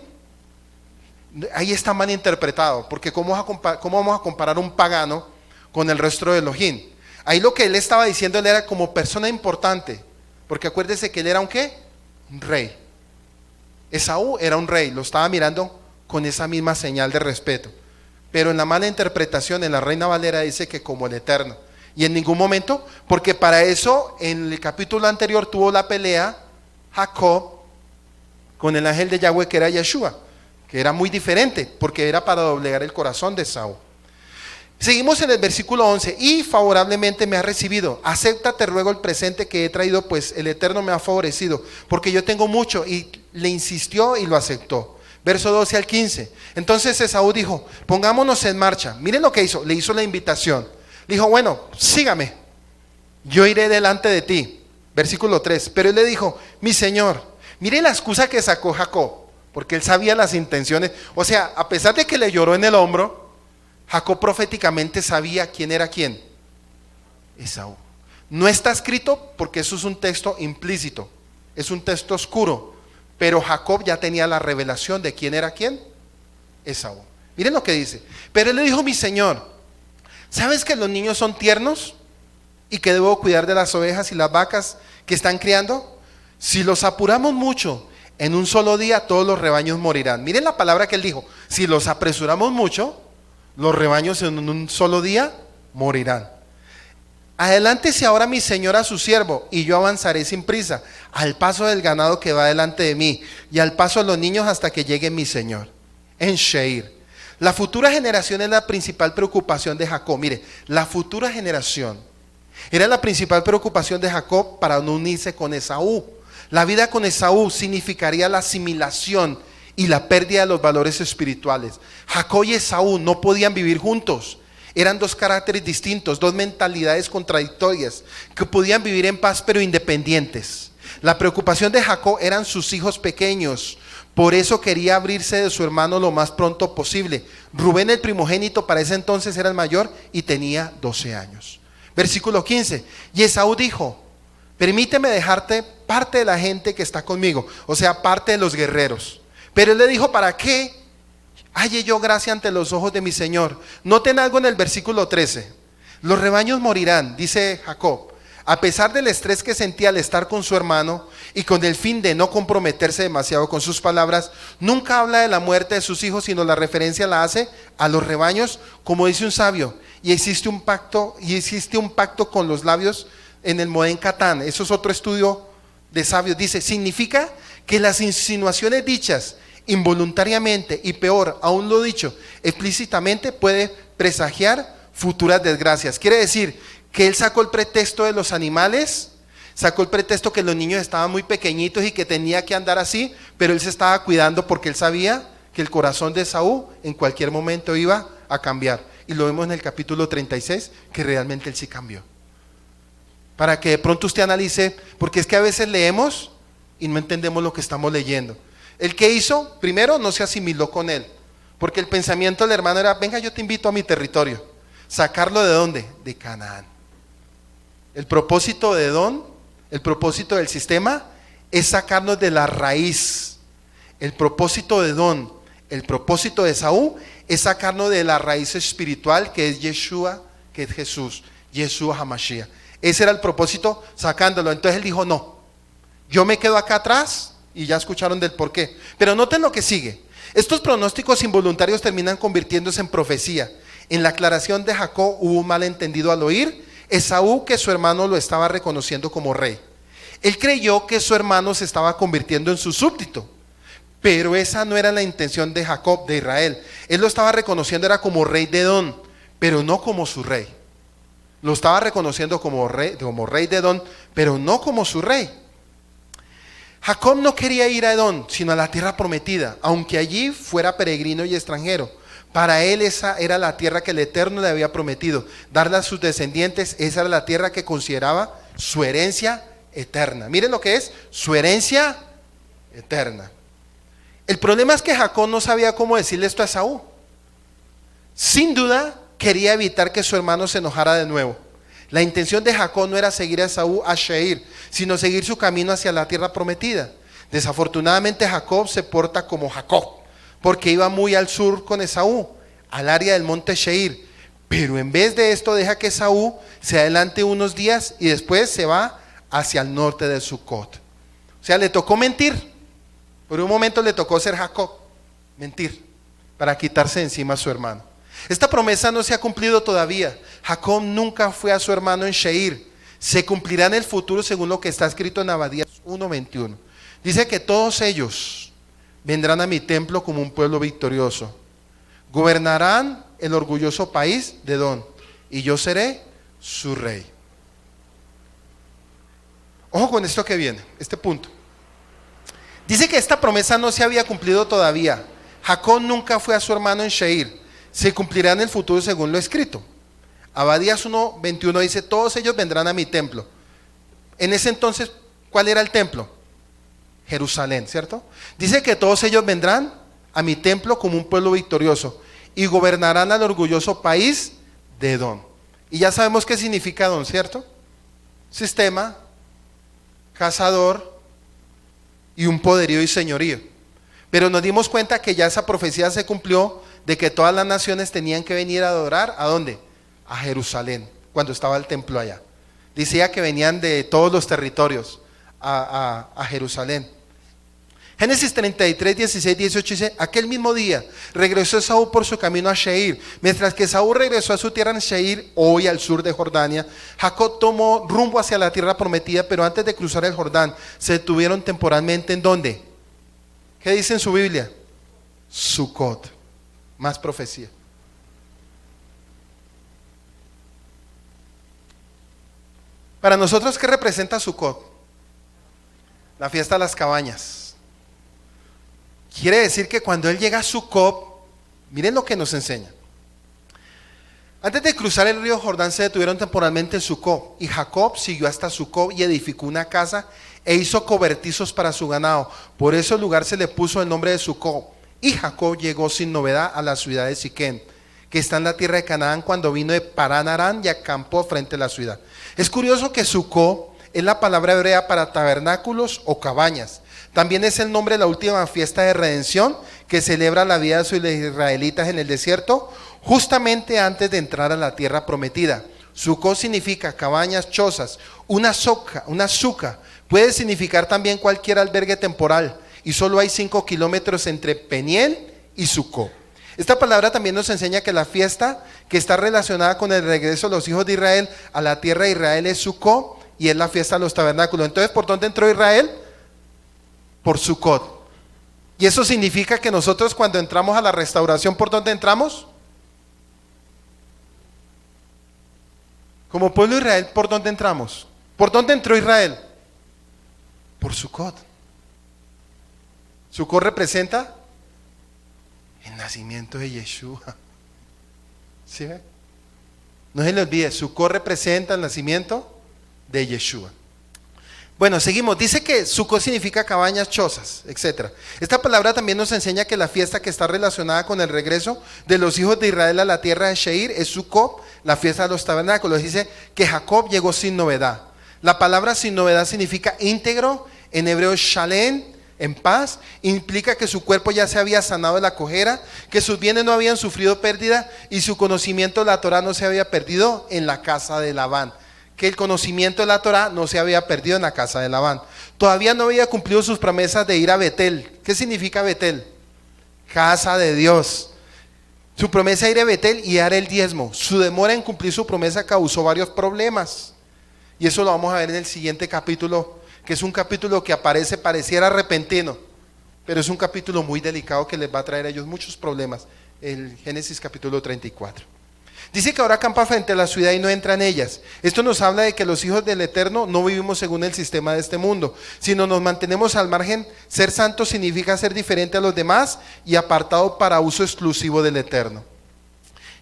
Ahí está mal interpretado, porque ¿cómo vamos a comparar un pagano con el rostro de Elohim? Ahí lo que él estaba diciendo, él era como persona importante, porque acuérdese que él era un ¿qué? Un rey. Esaú era un rey, lo estaba mirando con esa misma señal de respeto, pero en la mala interpretación en la Reina Valera dice que como el eterno, y en ningún momento, porque para eso en el capítulo anterior tuvo la pelea Jacob con el ángel de Yahweh, que era Yeshua, que era muy diferente, porque era para doblegar el corazón de Esaú. Seguimos en el versículo 11, y favorablemente me ha recibido, acepta te ruego el presente que he traído, pues el Eterno me ha favorecido, porque yo tengo mucho, y le insistió y lo aceptó. Verso 12 al 15, entonces Esaú dijo, pongámonos en marcha. Miren lo que hizo, le hizo la invitación, le dijo, bueno, sígame, yo iré delante de ti. Versículo 3, pero él le dijo, mi señor, mire la excusa que sacó Jacob, porque él sabía las intenciones, o sea, a pesar de que le lloró en el hombro, Jacob proféticamente sabía quién era quién, Esaú. No está escrito porque eso es un texto implícito, es un texto oscuro, pero Jacob ya tenía la revelación de quién era quién, Esaú. Miren lo que dice, pero él le dijo, mi señor, ¿sabes que los niños son tiernos y que debo cuidar de las ovejas y las vacas que están criando? Si los apuramos mucho, en un solo día todos los rebaños morirán. Miren la palabra que él dijo, si los apresuramos mucho, los rebaños en un solo día morirán. Adelántese ahora mi señor a su siervo, y yo avanzaré sin prisa, al paso del ganado que va delante de mí, y al paso de los niños hasta que llegue mi señor. En Sheir. La futura generación es la principal preocupación de Jacob. Mire, la futura generación era la principal preocupación de Jacob para no unirse con Esaú. La vida con Esaú significaría la asimilación y la pérdida de los valores espirituales. Jacob y Esaú no podían vivir juntos. Eran dos caracteres distintos, dos mentalidades contradictorias, que podían vivir en paz pero independientes. La preocupación de Jacob eran sus hijos pequeños, por eso quería abrirse de su hermano lo más pronto posible. Rubén, el primogénito, para ese entonces era el mayor y tenía 12 años. Versículo 15, y Esaú dijo, permíteme dejarte parte de la gente que está conmigo, o sea, parte de los guerreros. Pero él le dijo, ¿para qué halle yo gracia ante los ojos de mi señor? Noten algo en el versículo 13. Los rebaños morirán, dice Jacob. A pesar del estrés que sentía al estar con su hermano y con el fin de no comprometerse demasiado con sus palabras, nunca habla de la muerte de sus hijos, sino la referencia la hace a los rebaños, como dice un sabio. Y existe un pacto con los labios en el Modén Catán. Eso es otro estudio de sabios. Dice, significa que las insinuaciones dichas involuntariamente, y peor, aún lo dicho explícitamente, puede presagiar futuras desgracias. Quiere decir que él sacó el pretexto de los animales, sacó el pretexto que los niños estaban muy pequeñitos y que tenía que andar así, pero él se estaba cuidando porque él sabía que el corazón de Esaú en cualquier momento iba a cambiar. Y lo vemos en el capítulo 36, que realmente él sí cambió. Para que de pronto usted analice, porque es que a veces leemos y no entendemos lo que estamos leyendo. ¿El que hizo? Primero, no se asimiló con él, porque el pensamiento del hermano era, venga, yo te invito a mi territorio. ¿Sacarlo de dónde? De Canaán. El propósito de Edom, el propósito del sistema, es sacarnos de la raíz. El propósito de Edom, el propósito de Esaú, es sacarnos de la raíz espiritual, que es Yeshua, que es Jesús, Yeshua HaMashiach. Ese era el propósito, sacándolo. Entonces él dijo, no, Yo me quedo acá atrás y ya escucharon del por qué. Pero noten lo que sigue. Estos pronósticos involuntarios terminan convirtiéndose en profecía. En la aclaración de Jacob hubo un malentendido al oír Esaú que su hermano lo estaba reconociendo como rey. Él creyó que su hermano se estaba convirtiendo en su súbdito, pero esa no era la intención de Jacob, de Israel. Él lo estaba reconociendo era como rey de Edom, pero no como su rey. Lo estaba reconociendo como rey de Edom, pero no como su rey. Jacob no quería ir a Edom, sino a la tierra prometida, aunque allí fuera peregrino y extranjero. Para él esa era la tierra que el Eterno le había prometido, darle a sus descendientes. Esa era la tierra que consideraba su herencia eterna. Miren lo que es, su herencia eterna. El problema es que Jacob no sabía cómo decirle esto a Esaú. Sin duda quería evitar que su hermano se enojara de nuevo. La intención de Jacob no era seguir a Esaú a Seir, sino seguir su camino hacia la tierra prometida. Desafortunadamente Jacob se porta como Jacob, porque iba muy al sur con Esaú, al área del monte Seir. Pero en vez de esto deja que Esaú se adelante unos días y después se va hacia el norte de Sucot. O sea, le tocó mentir. Por un momento le tocó ser Jacob, mentir, para quitarse de encima a su hermano. Esta promesa no se ha cumplido todavía. Jacob nunca fue a su hermano en Seir. Se cumplirá en el futuro según lo que está escrito en Abadías 1:21. Dice que todos ellos vendrán a mi templo como un pueblo victorioso. Gobernarán el orgulloso país de Edom, y yo seré su rey. Ojo con esto que viene, este punto. Dice que esta promesa no se había cumplido todavía. Jacob nunca fue a su hermano en Seir. Se cumplirá en el futuro según lo escrito. Abadías 1:21 dice, todos ellos vendrán a mi templo. En ese entonces, ¿cuál era el templo? Jerusalén, ¿cierto? Dice que todos ellos vendrán a mi templo como un pueblo victorioso y gobernarán al orgulloso país de Edom. Y ya sabemos qué significa Edom, ¿cierto? Sistema, cazador y un poderío y señorío. Pero nos dimos cuenta que ya esa profecía se cumplió de que todas las naciones tenían que venir a adorar, ¿a dónde? A Jerusalén, cuando estaba el templo allá. Decía que venían de todos los territorios a Jerusalén. Génesis 33, 16, 18 dice, aquel mismo día regresó Esaú por su camino a Seir. Mientras que Esaú regresó a su tierra en Seir, hoy al sur de Jordania, Jacob tomó rumbo hacia la tierra prometida, pero antes de cruzar el Jordán, se detuvieron temporalmente ¿en dónde? ¿Qué dice en su Biblia? Sucot. Más profecía. Para nosotros, ¿qué representa Sucot? La fiesta de las cabañas. Quiere decir que cuando él llega a Sucot, miren lo que nos enseña. Antes de cruzar el río Jordán se detuvieron temporalmente en Sucot, y Jacob siguió hasta Sucot y edificó una casa e hizo cobertizos para su ganado. Por eso el lugar se le puso el nombre de Sucot. Y Jacob llegó sin novedad a la ciudad de Siquem, que está en la tierra de Canaán, cuando vino de Parán Aram y acampó frente a la ciudad. Es curioso que Sucot es la palabra hebrea para tabernáculos o cabañas. También es el nombre de la última fiesta de redención que celebra la vida de los israelitas en el desierto, justamente antes de entrar a la tierra prometida. Sucot significa cabañas, chozas, una suca. Puede significar también cualquier albergue temporal. Y solo hay 5 kilómetros entre Peniel y Sucot. Esta palabra también nos enseña que la fiesta que está relacionada con el regreso de los hijos de Israel a la tierra de Israel es Sucot, y es la fiesta de los tabernáculos. Entonces, ¿por dónde entró Israel? Por Sucot. Y eso significa que nosotros cuando entramos a la restauración, ¿por dónde entramos? Como pueblo de Israel, ¿por dónde entramos? ¿Por dónde entró Israel? Por Sucot. Sucot representa el nacimiento de Yeshua. ¿Sí ve? No se le olvide, Sucot representa el nacimiento de Yeshua. Bueno, seguimos. Dice que Sucot significa cabañas, chozas, etc. Esta palabra también nos enseña que la fiesta que está relacionada con el regreso de los hijos de Israel a la tierra de Seir es Sucot, la fiesta de los tabernáculos. Dice que Jacob llegó sin novedad. La palabra sin novedad significa íntegro, en hebreo shalem, en paz. Implica que su cuerpo ya se había sanado de la cojera, que sus bienes no habían sufrido pérdida y su conocimiento de la Torah no se había perdido en la casa de Labán. Que el conocimiento de la Torah no se había perdido en la casa de Labán. Todavía no había cumplido sus promesas de ir a Betel. ¿Qué significa Betel? Casa de Dios. Su promesa de ir a Betel y dar el diezmo. Su demora en cumplir su promesa causó varios problemas. Y eso lo vamos a ver en el siguiente capítulo, que es un capítulo que pareciera repentino, pero es un capítulo muy delicado que les va a traer a ellos muchos problemas. El Génesis capítulo 34. Dice que ahora acampa frente a la ciudad y no entra en ellas. Esto nos habla de que los hijos del Eterno no vivimos según el sistema de este mundo, sino nos mantenemos al margen. Ser santo significa ser diferente a los demás y apartado para uso exclusivo del Eterno.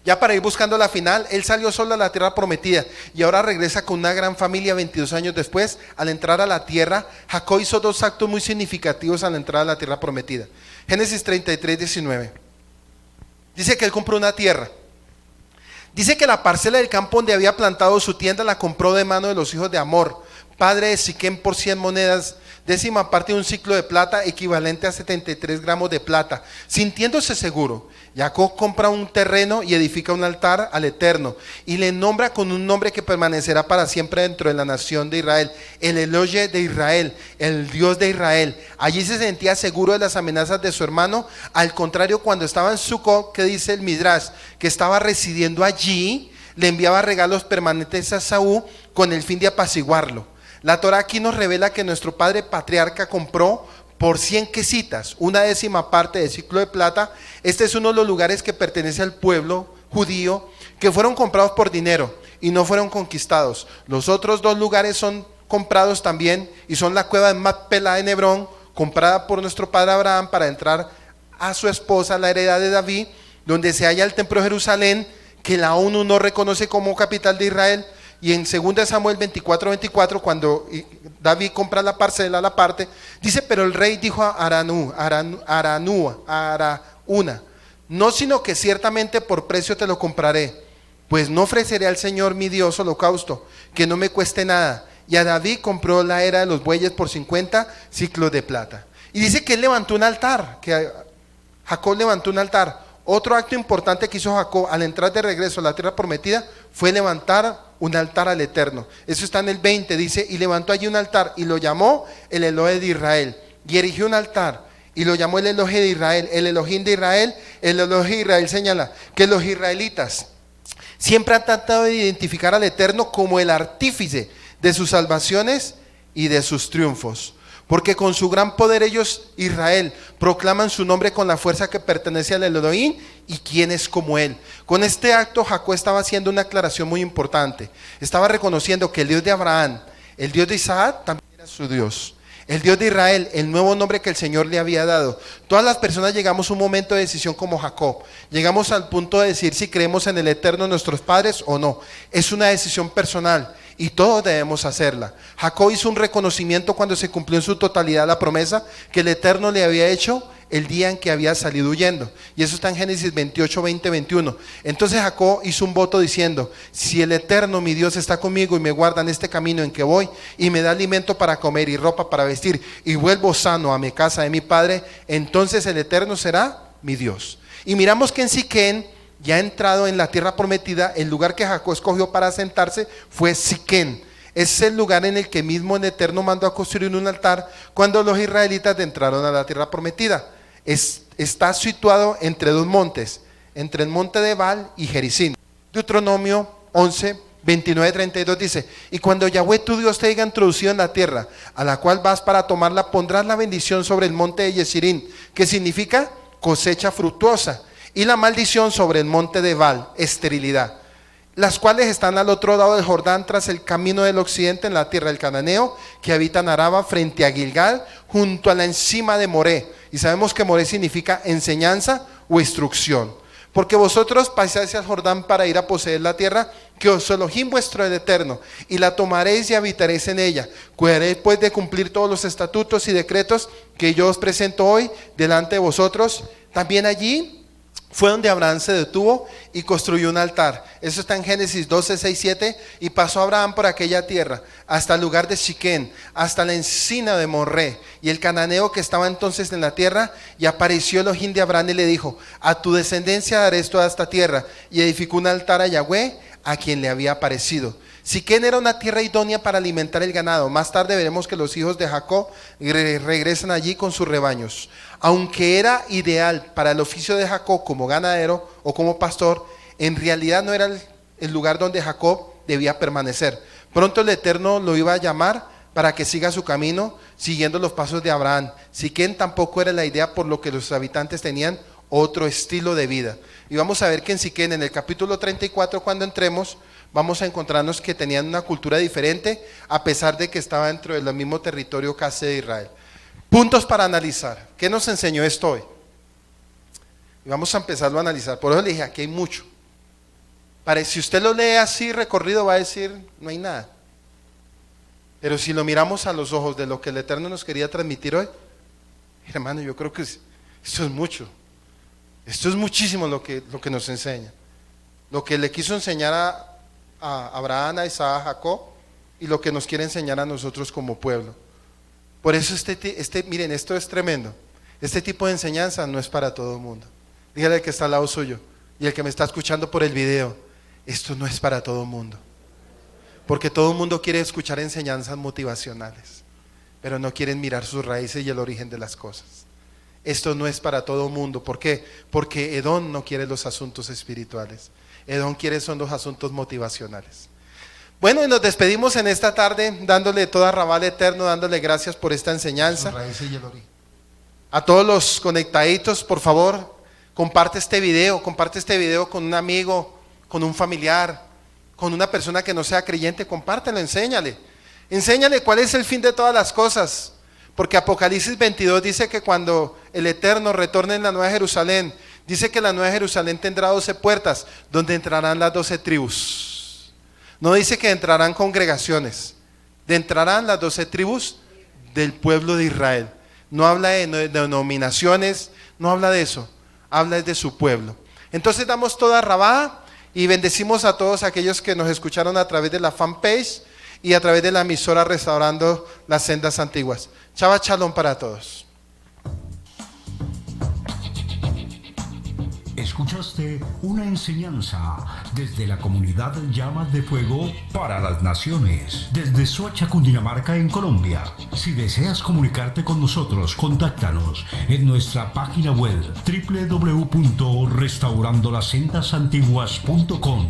Ya para ir buscando la final, él salió solo a la tierra prometida y ahora regresa con una gran familia 22 años después. Al entrar a la tierra, Jacob hizo dos actos muy significativos al entrar a la tierra prometida. Génesis 33, 19. Dice que él compró una tierra. Dice que la parcela del campo donde había plantado su tienda la compró de mano de los hijos de Hamor, padre de Siquem, por 100 monedas, décima parte de un ciclo de plata, equivalente a 73 gramos de plata. Sintiéndose seguro, Jacob compra un terreno y edifica un altar al Eterno y le nombra con un nombre que permanecerá para siempre dentro de la nación de Israel, el Elohe de Israel, el Dios de Israel. Allí se sentía seguro de las amenazas de su hermano. Al contrario, cuando estaba en Sucot, que dice el Midrash, que estaba residiendo allí, le enviaba regalos permanentes a Saúl con el fin de apaciguarlo. La Torah aquí nos revela que nuestro padre patriarca compró por 100 quesitas, una décima parte de ciclo de plata. Este es uno de los lugares que pertenece al pueblo judío, que fueron comprados por dinero y no fueron conquistados. Los otros dos lugares son comprados también y son la cueva de Macpela en Hebrón, comprada por nuestro padre Abraham para entrar a su esposa, la heredad de David, donde se halla el templo de Jerusalén, que la ONU no reconoce como capital de Israel. Y en 2 Samuel 24, cuando David compra la parcela, la parte, dice, pero el rey dijo a Araúna, no, sino que ciertamente por precio te lo compraré, pues no ofreceré al Señor mi Dios holocausto, que no me cueste nada. Y a David compró la era de los bueyes por 50 ciclos de plata. Y dice que él levantó un altar, que Jacob levantó un altar. Otro acto importante que hizo Jacob al entrar de regreso a la tierra prometida fue levantar un altar al Eterno. Eso está en el 20, dice, y levantó allí un altar y lo llamó el Elohe de Israel. Y erigió un altar y lo llamó el Elohe de Israel, el Elohim de Israel. El Elohe de Israel señala que los israelitas siempre han tratado de identificar al Eterno como el artífice de sus salvaciones y de sus triunfos. Porque con su gran poder ellos, Israel, proclaman su nombre con la fuerza que pertenece al Elohim y quién es como él. Con este acto Jacob estaba haciendo una aclaración muy importante. Estaba reconociendo que el Dios de Abraham, el Dios de Isaac, también era su Dios. El Dios de Israel, el nuevo nombre que el Señor le había dado. Todas las personas llegamos a un momento de decisión como Jacob. Llegamos al punto de decir si creemos en el Eterno, nuestros padres, o no. Es una decisión personal y todos debemos hacerla. Jacob hizo un reconocimiento cuando se cumplió en su totalidad la promesa que el Eterno le había hecho el día en que había salido huyendo. Y eso está en Génesis 28, 20, 21. Entonces Jacob hizo un voto diciendo, si el Eterno mi Dios está conmigo y me guarda en este camino en que voy y me da alimento para comer y ropa para vestir y vuelvo sano a mi casa de mi padre, entonces el Eterno será mi Dios. Y miramos que en Siquén, ya entrado en la tierra prometida, el lugar que Jacob escogió para asentarse fue Siquén. Es el lugar en el que mismo el Eterno mandó a construir un altar cuando los israelitas entraron a la tierra prometida. Está situado entre dos montes, entre el monte de Baal y Gerizim. Deuteronomio 11, 29, 32 dice, y cuando Yahweh tu Dios te haya introducido en la tierra a la cual vas para tomarla, pondrás la bendición sobre el monte de Yesirín, que significa cosecha fructuosa, y la maldición sobre el monte de Baal, esterilidad, las cuales están al otro lado del Jordán, tras el camino del occidente, en la tierra del cananeo, que habita en Araba, frente a Gilgal, junto a la encima de Moré. Y sabemos que Moré significa enseñanza o instrucción. Porque vosotros pasáis hacia el Jordán para ir a poseer la tierra que os Elohim vuestro el Eterno, y la tomaréis y habitaréis en ella. Cuidaréis pues de cumplir todos los estatutos y decretos que yo os presento hoy delante de vosotros. También allí fue donde Abraham se detuvo y construyó un altar. Eso está en Génesis 12, 6, 7. Y pasó Abraham por aquella tierra, hasta el lugar de Siquén, hasta la encina de Moré, y el cananeo que estaba entonces en la tierra, y apareció Elohim de Abraham y le dijo, a tu descendencia daré toda esta tierra, y edificó un altar a Yahweh, a quien le había aparecido. Siquén era una tierra idónea para alimentar el ganado. Más tarde veremos que los hijos de Jacob regresan allí con sus rebaños. Aunque era ideal para el oficio de Jacob como ganadero o como pastor, en realidad no era el lugar donde Jacob debía permanecer. Pronto el Eterno lo iba a llamar para que siga su camino siguiendo los pasos de Abraham. Siquén tampoco era la idea, por lo que los habitantes tenían otro estilo de vida. Y vamos a ver que en Siquén, en el capítulo 34, cuando entremos, vamos a encontrarnos que tenían una cultura diferente, a pesar de que estaba dentro del mismo territorio casi de Israel. Puntos para analizar. ¿Qué nos enseñó esto hoy? Y vamos a empezarlo a analizar. Por eso le dije, aquí hay mucho. Si usted lo lee así recorrido, va a decir, no hay nada. Pero si lo miramos a los ojos de lo que el Eterno nos quería transmitir hoy, hermano, yo creo que esto es mucho. Esto es muchísimo lo que nos enseña. Lo que le quiso enseñar a Abraham, a Isaac, a Jacob, y lo que nos quiere enseñar a nosotros como pueblo. Por eso miren, esto es tremendo. Este tipo de enseñanza no es para todo el mundo. Dígale al que está al lado suyo y el que me está escuchando por el video, esto no es para todo el mundo. Porque todo el mundo quiere escuchar enseñanzas motivacionales, pero no quieren mirar sus raíces y el origen de las cosas. Esto no es para todo el mundo. ¿Por qué? Porque Edom no quiere los asuntos espirituales. Edom quiere son los asuntos motivacionales. Bueno, y nos despedimos en esta tarde dándole toda Rabal Eterno, dándole gracias por esta enseñanza. A todos los conectaditos, por favor, comparte este video con un amigo, con un familiar, con una persona que no sea creyente, compártelo, enséñale cuál es el fin de todas las cosas, porque Apocalipsis 22 dice que cuando el Eterno retorne en la Nueva Jerusalén, dice que la Nueva Jerusalén tendrá 12 puertas, donde entrarán las 12 tribus. No dice que entrarán congregaciones, entrarán las 12 tribus del pueblo de Israel. No habla de denominaciones, no habla de eso, habla de su pueblo. Entonces damos toda Rabá y bendecimos a todos aquellos que nos escucharon a través de la fanpage y a través de la emisora Restaurando las Sendas Antiguas. Chava Shalom para todos. Escuchaste una enseñanza desde la comunidad Llamas de Fuego para las Naciones, desde Soacha, Cundinamarca, en Colombia. Si deseas comunicarte con nosotros, contáctanos en nuestra página web www.restaurandolassendasantiguas.com.